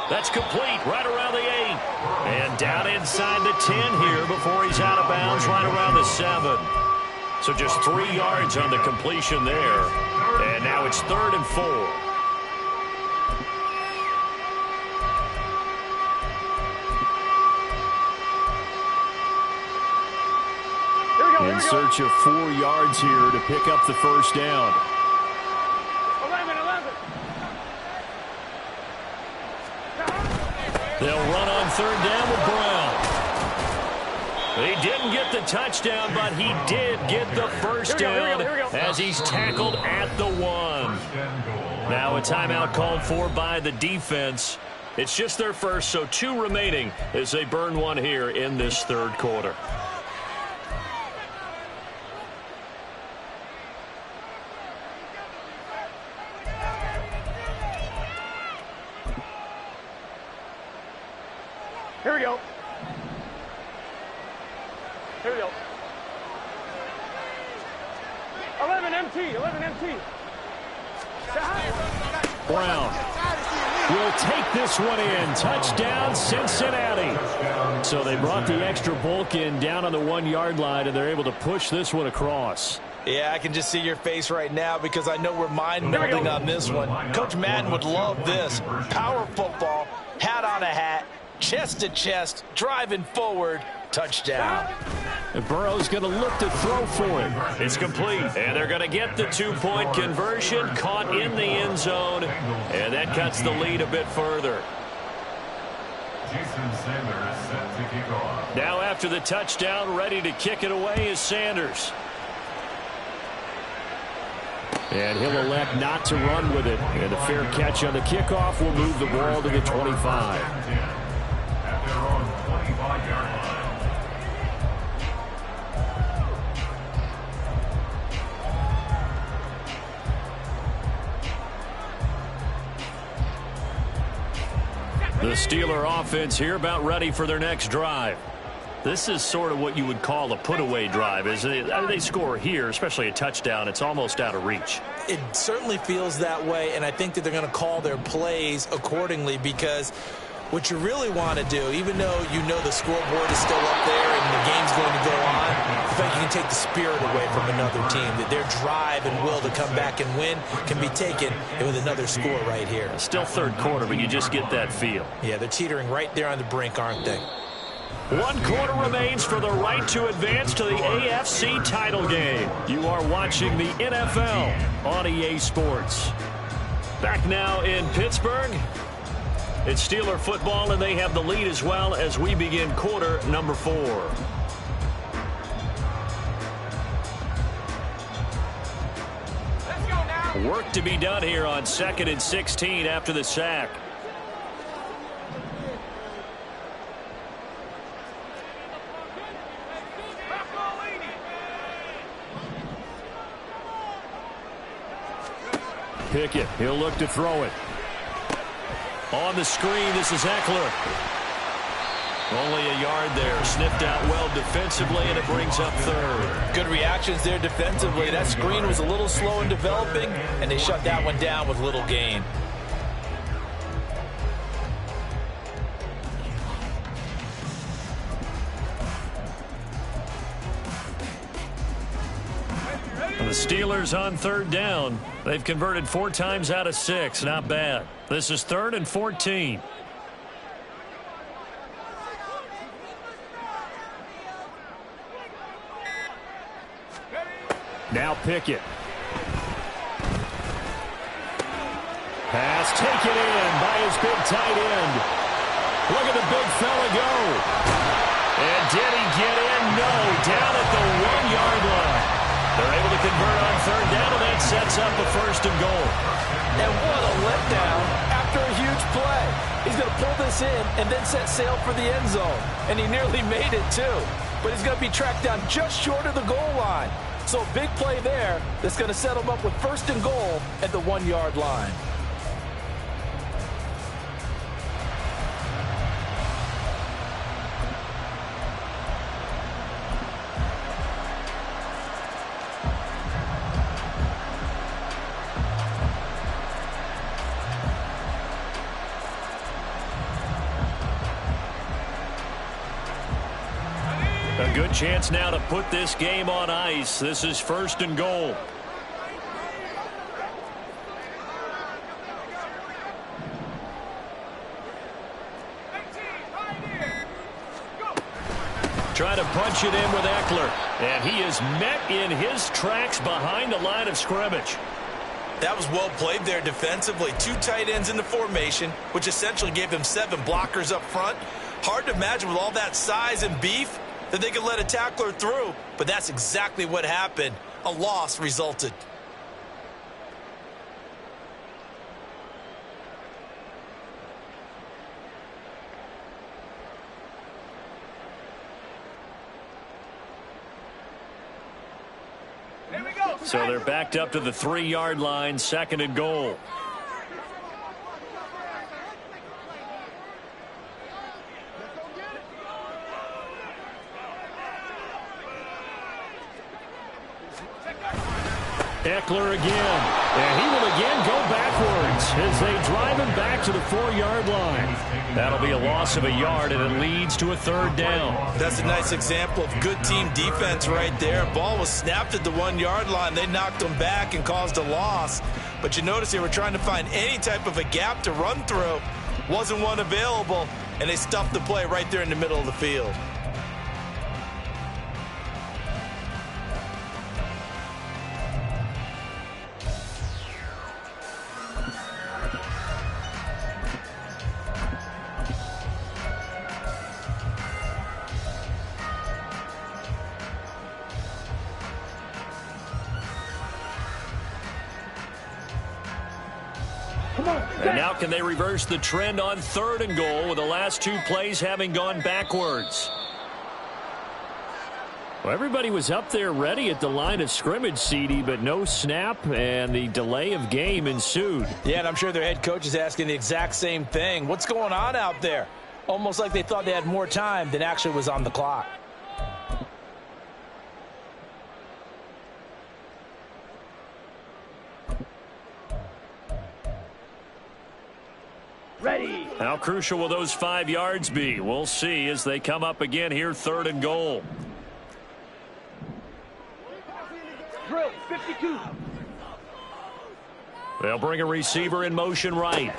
That's complete right around the 8. And down inside the 10 here before he's out of bounds right around the 7. So just 3 yards on the completion there. And now it's 3rd and 4. In search of 4 yards here to pick up the first down. 11. They'll run on 3rd down with Brown. He didn't get the touchdown, but he did get the first down as he's tackled at the 1. Now a timeout called for by the defense. It's just their first, so 2 remaining as they burn one here in this 3rd quarter. Here we go. 11 MT. Brown will take this one in. Touchdown, Cincinnati. So they brought the extra bulk in down on the 1-yard line, and they're able to push this one across. Yeah, I can just see your face right now because I know we're mind-melding on this one. Coach Madden would love this. Power football, hat on a hat, chest to chest, driving forward, touchdown. And Burrow's going to look to throw for it. It's complete. And they're going to get the 2-point conversion, caught in the end zone. And that cuts the lead a bit further. Jason Sanders set to kick off. Now after the touchdown, ready to kick it away is Sanders. And he'll elect not to run with it. And a fair catch on the kickoff will move the ball to the 25. At their own 25-yard line. The Steeler offense here about ready for their next drive. This is sort of what you would call a put-away drive, isn't it? I mean, they score here, especially a touchdown. It's almost out of reach. It certainly feels that way, and I think that they're going to call their plays accordingly because what you really want to do, even though you know the scoreboard is still up there and the game's going to go on, I think you can take the spirit away from another team, that their drive and will to come back and win can be taken with another score right here. Still third quarter, but you just get that feel. Yeah, they're teetering right there on the brink, aren't they? 1 quarter remains for the right to advance to the AFC title game. You are watching the NFL on EA Sports. Back now in Pittsburgh. It's Steeler football, and they have the lead as well as we begin quarter number 4. Work to be done here on 2nd and 16 after the sack. Pickett, he'll look to throw it. On the screen, this is Eckler. Only a yard there. Sniffed out well defensively, and it brings up 3rd. Good reactions there defensively. That screen was a little slow in developing, and they shut that one down with little gain. The Steelers on 3rd down. They've converted 4 times out of 6. Not bad. This is 3rd and 14. Now Pickett. Pass taken in by his big tight end. Look at the big fella go. And did he get in? No. Down at the 1-yard line. They're able to convert on 3rd down, and that sets up a 1st and goal. And what a letdown after a huge play. He's going to pull this in and then set sail for the end zone. And he nearly made it, too. But he's going to be tracked down just short of the goal line. So a big play there that's going to set him up with 1st and goal at the 1-yard line. A good chance now to put this game on ice. This is 1st and goal. Trying to punch it in with Eckler. And he is met in his tracks behind the line of scrimmage. That was well played there defensively. 2 tight ends in the formation, which essentially gave them 7 blockers up front. Hard to imagine with all that size and beef that they could let a tackler through, but that's exactly what happened. A loss resulted. So they're backed up to the 3-yard line, 2nd and goal. Eckler again, and he will again go backwards as they drive him back to the 4-yard line. That'll be a loss of a yard, and it leads to a 3rd down. That's a nice example of good team defense right there. Ball was snapped at the 1-yard line. They knocked him back and caused a loss. But you notice they were trying to find any type of a gap to run through. Wasn't one available, and they stuffed the play right there in the middle of the field. And now can they reverse the trend on 3rd and goal with the last 2 plays having gone backwards? Well, everybody was up there ready at the line of scrimmage, CD, but no snap, and the delay of game ensued. Yeah, and I'm sure their head coach is asking the exact same thing. What's going on out there? Almost like they thought they had more time than actually was on the clock. Ready. How crucial will those 5 yards be? We'll see as they come up again here, 3rd and goal. Drill 52. They'll bring a receiver in motion right.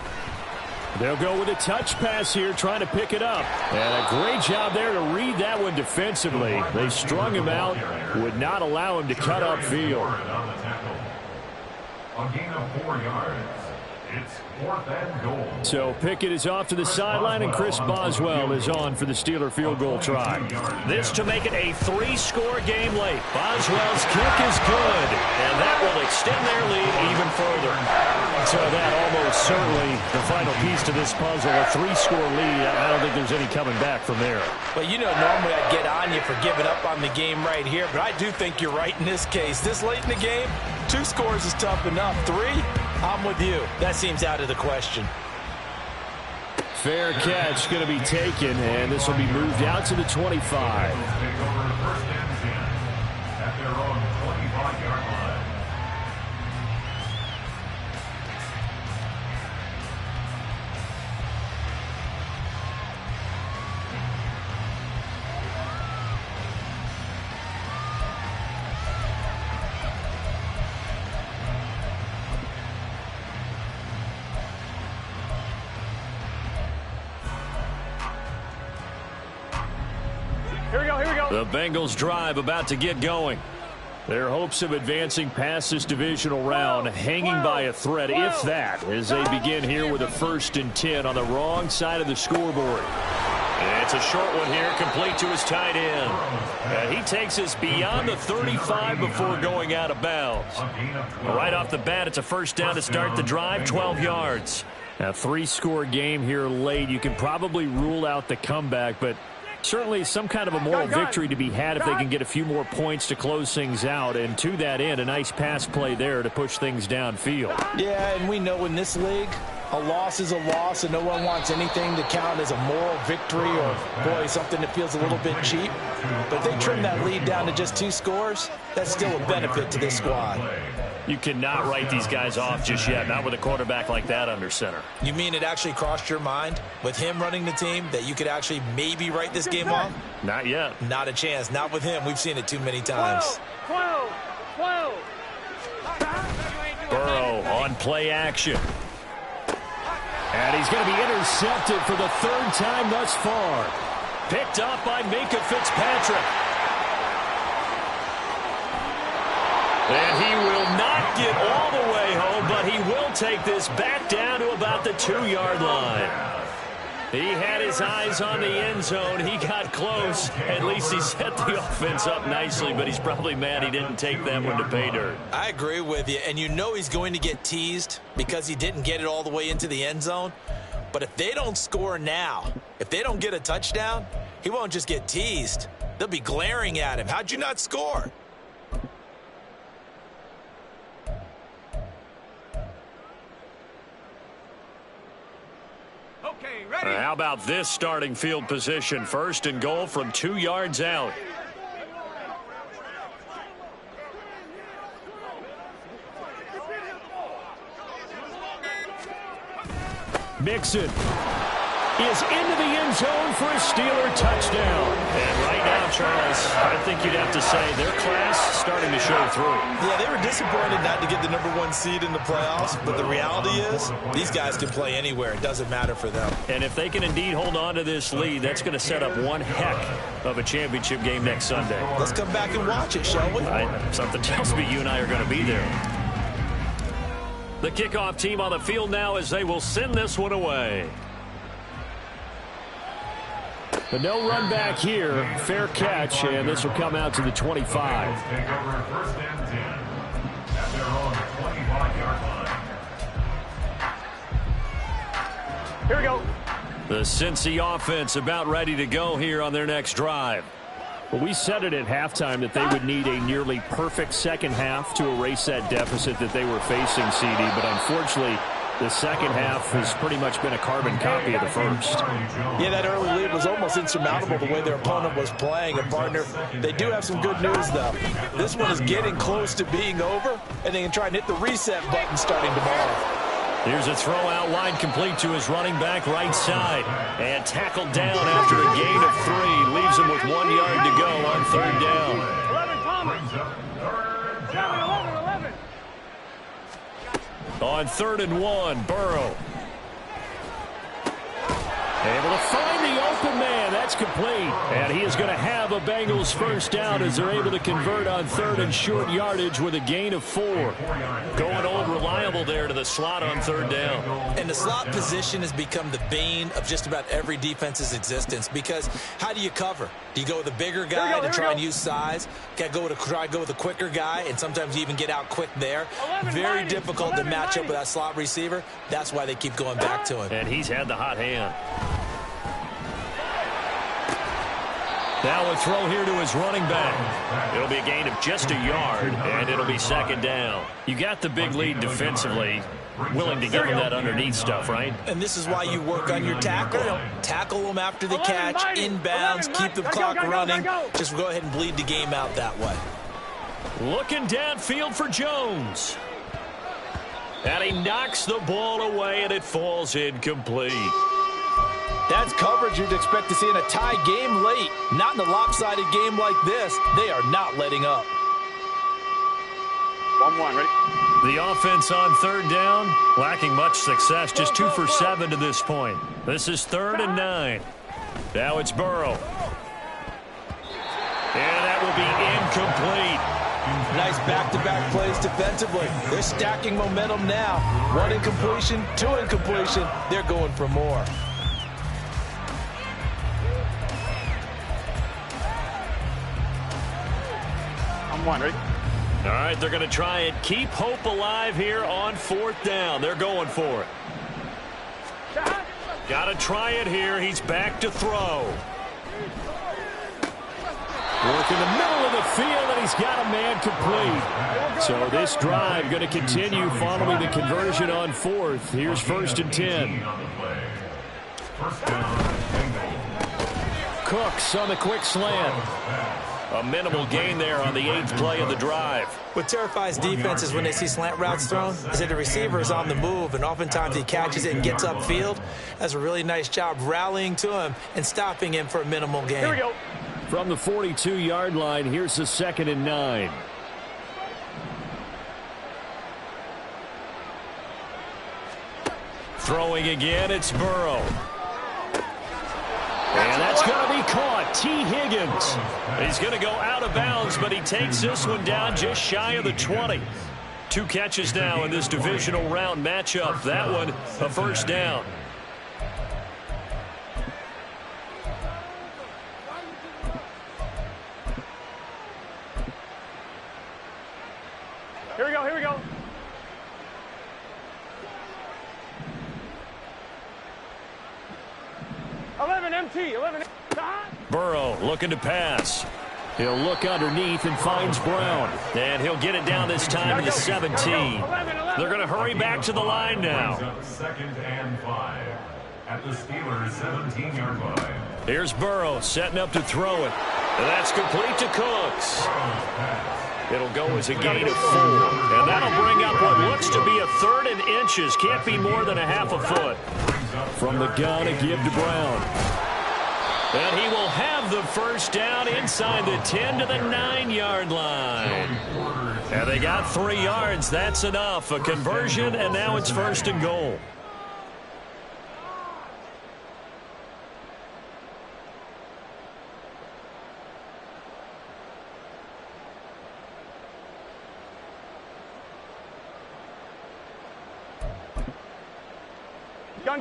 They'll go with a touch pass here, trying to pick it up. And a great job there to read that one defensively. They strung him out, would not allow him to cut upfield. A gain of 4 yards. It's 4th and goal. So Pickett is off to the sideline, and Chris Boswell is on for the Steeler field goal try. This to make it a 3-score game late. Boswell's kick is good, and that will extend their lead even further. So that almost certainly the final piece to this puzzle, a 3-score lead. I don't think there's any coming back from there. Well, you know, normally I'd get on you for giving up on the game right here, but I do think you're right in this case. This late in the game, 2 scores is tough enough. 3, I'm with you. That seems out of the question. Fair catch going to be taken, and this will be moved out to the 25. Take over 1st and 10 at their own 25-yard line. Here we go, here we go. The Bengals drive about to get going. Their hopes of advancing past this divisional round hanging by a thread, if that, as they begin here with a 1st and 10 on the wrong side of the scoreboard. And it's a short one here, complete to his tight end. And he takes us beyond the 35 before going out of bounds. Right off the bat, it's a 1st down to start the drive, 12 yards. A 3-score game here late. You can probably rule out the comeback, but certainly some kind of a moral victory to be had if they can get a few more points to close things out. And to that end, a nice pass play there to push things downfield. Yeah, and we know in this league, a loss is a loss, and no one wants anything to count as a moral victory or, boy, something that feels a little bit cheap. But if they trim that lead down to just 2 scores, that's still a benefit to this squad. You cannot write these guys off just yet, not with a quarterback like that under center. You mean it actually crossed your mind with him running the team that you could actually maybe write this game off? Not yet. Not a chance. Not with him. We've seen it too many times. 12. Burrow on play action. And he's going to be intercepted for the 3rd time thus far. Picked up by Minkah Fitzpatrick. And he will not get all the way home, but he will take this back down to about the 2-yard line. He had his eyes on the end zone. He got close. At least he set the offense up nicely, but he's probably mad he didn't take that one to pay dirt. I agree with you, and you know he's going to get teased because he didn't get it all the way into the end zone. But if they don't score now, if they don't get a touchdown, he won't just get teased. They'll be glaring at him. How'd you not score? How about this starting field position? 1st and goal from 2 yards out. Mixon is into the end zone for a Steeler touchdown. And right now, Charles, I think you'd have to say their class starting to show through. Yeah, they were disappointed not to get the #1 seed in the playoffs, but the reality is these guys can play anywhere. It doesn't matter for them. And if they can indeed hold on to this lead, that's going to set up one heck of a championship game next Sunday. Let's come back and watch it, shall we? Something tells me you and I are going to be there. The kickoff team on the field now as they will send this one away. But no run back here. Fair catch, and this will come out to the 25. Take over 1st and 10 at their own 25-yard line. Here we go. The Cincy offense about ready to go here on their next drive. Well, we said it at halftime that they would need a nearly perfect second half to erase that deficit that they were facing, CD. But unfortunately, the second half has pretty much been a carbon copy of the first. Yeah, that early lead was almost insurmountable the way their opponent was playing. And, partner, they do have some good news, though. This one is getting close to being over, and they can try and hit the reset button starting tomorrow. Here's a throw out wide complete to his running back right side. And tackled down after a gain of 3. Leaves him with 1 yard to go on 3rd down. 11, Palmer. 11. On 3rd and 1, Burrow. Able to find the open man. That's complete. And he is going to have a Bengals first down as they're able to convert on third and short yardage with a gain of 4. Going old reliable there to the slot on third down. And the slot position has become the bane of just about every defense's existence, because how do you cover? Do you go with a bigger guy to try and use size? Got to go with a quicker guy, and sometimes you even get out quick there. Very difficult to match up with that slot receiver. That's why they keep going back to him. And he's had the hot hand. Now a throw here to his running back. It'll be a gain of just a yard, and it'll be second down. You got the big lead defensively. Willing to give him that underneath stuff, right? And this is why you work on your tackle. Tackle them after the catch, inbounds, keep the clock running. Just go ahead and bleed the game out that way. Looking downfield for Jones. And he knocks the ball away, and it falls incomplete. That's coverage you'd expect to see in a tie game late. Not in a lopsided game like this. They are not letting up. 1-1, ready? The offense on third down, lacking much success, just 2 for 7 to this point. This is 3rd and 9. Now it's Burrow. And that will be incomplete. Nice back-to-back plays defensively. They're stacking momentum now. 1 incompletion, 2 incompletion. They're going for more. I'm 1, ready? All right, they're going to try and keep hope alive here on 4th down. They're going for it. Got to try it here. He's back to throw. Work in the middle of the field, and he's got a man complete. So this drive going to continue following the conversion on 4th. Here's 1st and 10. Cooks on the quick slant. A minimal gain there on the 8th play of the drive. What terrifies defenses when they see slant routes thrown is that the receiver is on the move, and oftentimes he catches it and gets upfield. That's a really nice job rallying to him and stopping him for a minimal gain. Here we go. From the 42-yard line, here's the 2nd and 9. Throwing again, it's Burrow. And that's going to be caught. T. Higgins. He's going to go out of bounds, but he takes this one down just shy of the 20. 2 catches now in this divisional round matchup. That one, a first down. Here we go, here we go. MT, 11. Burrow looking to pass. He'll look underneath and finds Brown. And he'll get it down this time to the 17. They're going to hurry back to the line now. 2nd and 5 at the Steelers' 17-yard line. Here's Burrow setting up to throw it. And that's complete to Cooks. It'll go as a gain of 4. And that'll bring up what looks to be a 3rd and inches. Can't be more than a half a foot. From the gun, a give to Brown. And he will have the first down inside the 10 to the 9-yard line. And they got 3 yards. That's enough. A conversion, and now it's 1st and goal.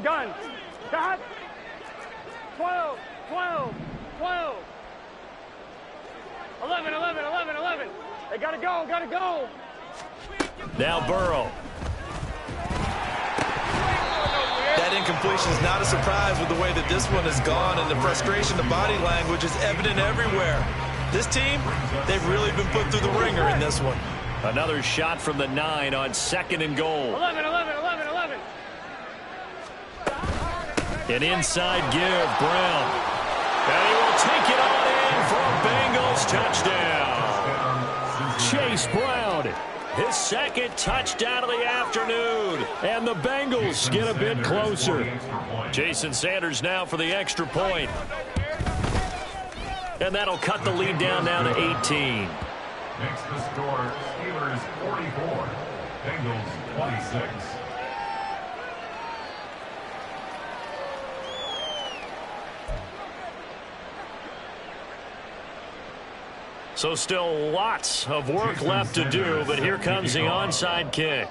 Gun. Got 12, 12, 12. 11. They gotta go. Now Burrow. That incompletion is not a surprise with the way that this one has gone, and the frustration, the body language is evident everywhere. This team, they've really been put through the ringer in this one. Another shot from the 9 on 2nd and goal. 11. An inside give, Brown. And he will take it on in for a Bengals touchdown. Chase Brown, his 2nd touchdown of the afternoon. And the Bengals get a bit closer. Jason Sanders now for the extra point. And that'll cut the lead down now to 18. Makes the score Steelers 44, Bengals 26. So still lots of work left to do, but here comes the onside kick.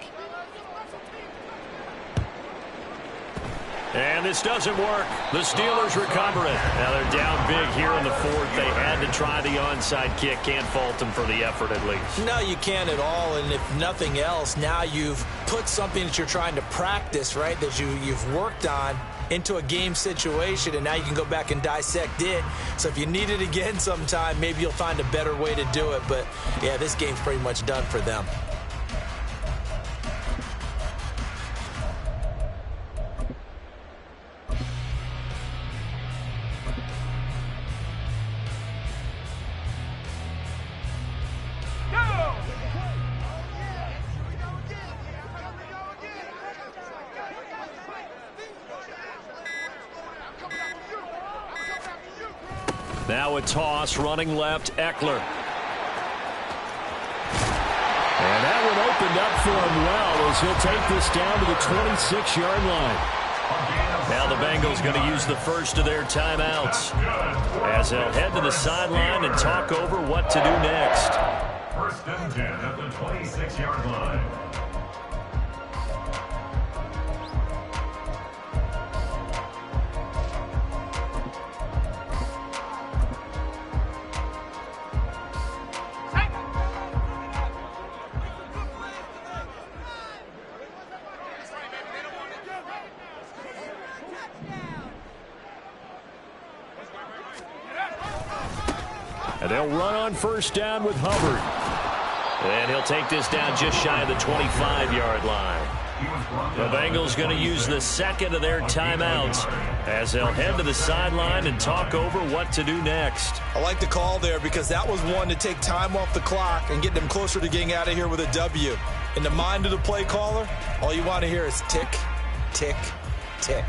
And this doesn't work. The Steelers recover it. Now they're down big here in the fourth. They had to try the onside kick. Can't fault them for the effort at least. No, you can't at all. And if nothing else, now you've put something that you're trying to practice, right, that you've worked on into a game situation, and now you can go back and dissect it. So if you need it again sometime, maybe you'll find a better way to do it. But, yeah, this game's pretty much done for them. Now a toss, running left, Eckler. And that one opened up for him well as he'll take this down to the 26-yard line. Now the Bengals going to use the first of their timeouts as they'll head to the sideline and talk over what to do next. First and 10 at the 26-yard line. And they'll run on first down with Hubbard. And he'll take this down just shy of the 25-yard line. The Bengals going to use the second of their timeouts as they'll head to the sideline and talk over what to do next. I like the call there because that was one to take time off the clock and get them closer to getting out of here with a W. In the mind of the play caller, all you want to hear is tick, tick, tick.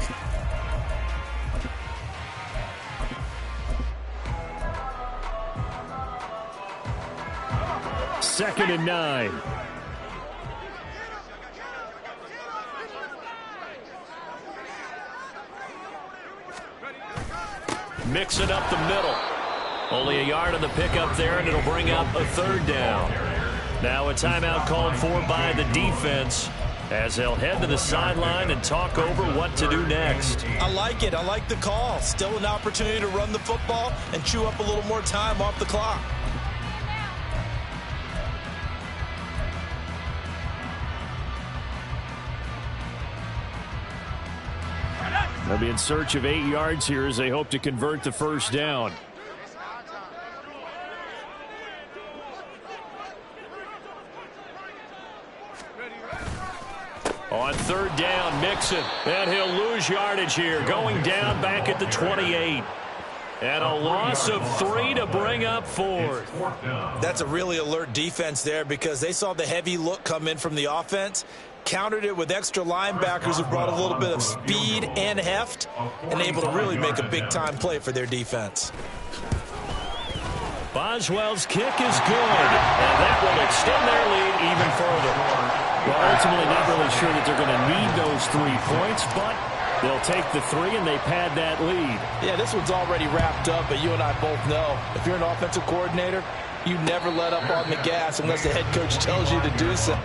Second and 9. Mix it up the middle. Only a yard on the pickup there, and it'll bring up a third down. Now a timeout called for by the defense as they'll head to the sideline and talk over what to do next. I like it. I like the call. Still an opportunity to run the football and chew up a little more time off the clock. They'll be in search of 8 yards here as they hope to convert the first down. On third down, Mixon, and he'll lose yardage here, going down back at the 28. And a loss of 3 to bring up 4th. That's a really alert defense there because they saw the heavy look come in from the offense, countered it with extra linebackers who brought a little bit of speed and heft, and able to really make a big-time play for their defense. Boswell's kick is good, and that will extend their lead even further. Well, ultimately not really sure that they're going to need those 3 points, but they'll take the 3 and they pad that lead. Yeah, this one's already wrapped up, but you and I both know if you're an offensive coordinator, you never let up on the gas unless the head coach tells you to do so.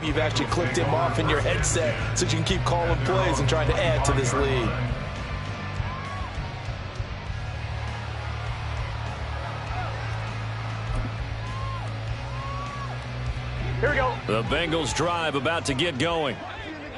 You've actually clicked him off in your headset so you can keep calling plays and trying to add to this lead. Here we go. The Bengals drive about to get going.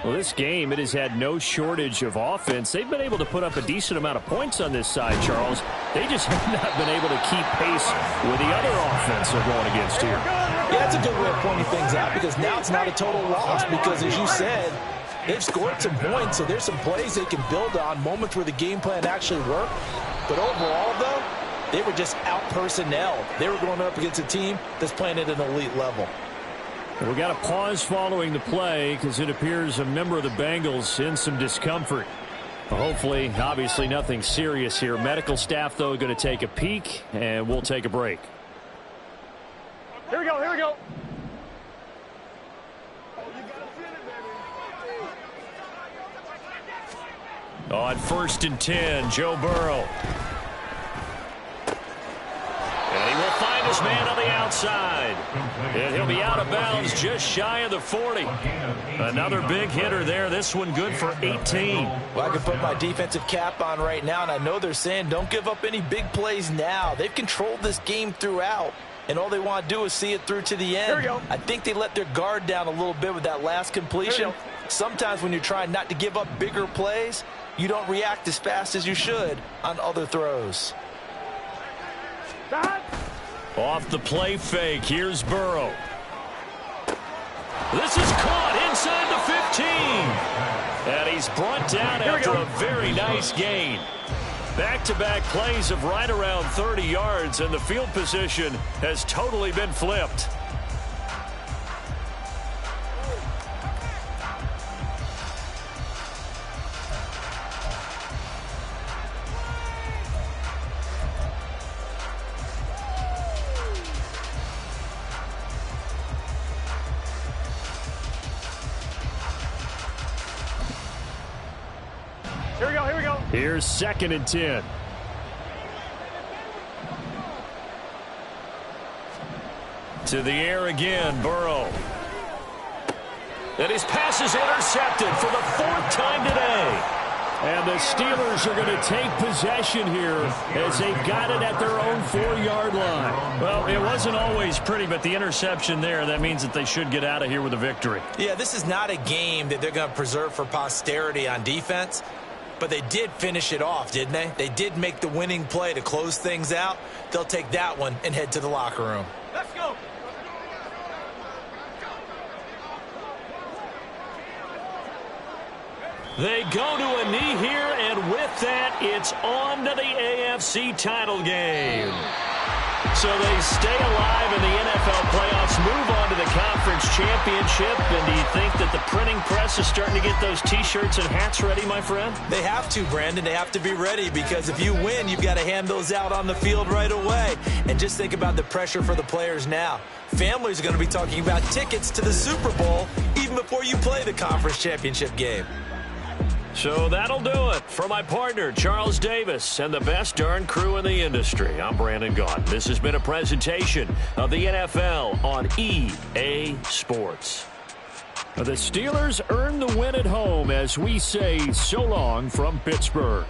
Well, this game, it has had no shortage of offense. They've been able to put up a decent amount of points on this side, Charles. They just have not been able to keep pace with the other offense they're going against here. Yeah, that's a good way of pointing things out because now it's not a total loss because, as you said, they've scored some points, so there's some plays they can build on, moments where the game plan actually worked. But overall, though, they were just out-personnel. They were going up against a team that's playing at an elite level. We got a pause following the play because it appears a member of the Bengals in some discomfort. Hopefully, obviously nothing serious here. Medical staff, though, going to take a peek, and we'll take a break. Here we go, here we go. On 1st and 10, Joe Burrow. And he will find his man on the outside. And he'll be out of bounds just shy of the 40. Another big hitter there. This one good for 18. Well, I can put my defensive cap on right now, and I know they're saying don't give up any big plays now. They've controlled this game throughout, and all they want to do is see it through to the end. Here we go. I think they let their guard down a little bit with that last completion. Sometimes when you're trying not to give up bigger plays, you don't react as fast as you should on other throws. Off the play fake, here's Burrow. This is caught inside the 15. And he's brought down after a very nice gain. Back-to-back plays of right around 30 yards, and the field position has totally been flipped. Here we go, here we go. Here's 2nd and 10. To the air again, Burrow. And his pass is intercepted for the 4th time today. And the Steelers are going to take possession here as they've got it at their own 4-yard line. Well, it wasn't always pretty, but the interception there, that means that they should get out of here with a victory. Yeah, this is not a game that they're going to preserve for posterity on defense, but they did finish it off, didn't they? They did make the winning play to close things out. They'll take that one and head to the locker room. Let's go. They go to a knee here, and with that, it's on to the AFC title game. So they stay alive in the NFL playoffs, move on to the conference championship. And do you think that the printing press is starting to get those T-shirts and hats ready, my friend? They have to, Brandon. They have to be ready because if you win, you've got to hand those out on the field right away. And just think about the pressure for the players now. Families are going to be talking about tickets to the Super Bowl even before you play the conference championship game. So that'll do it for my partner, Charles Davis, and the best darn crew in the industry. I'm Brandon Gaudin. This has been a presentation of the NFL on EA Sports. The Steelers earn the win at home as we say so long from Pittsburgh.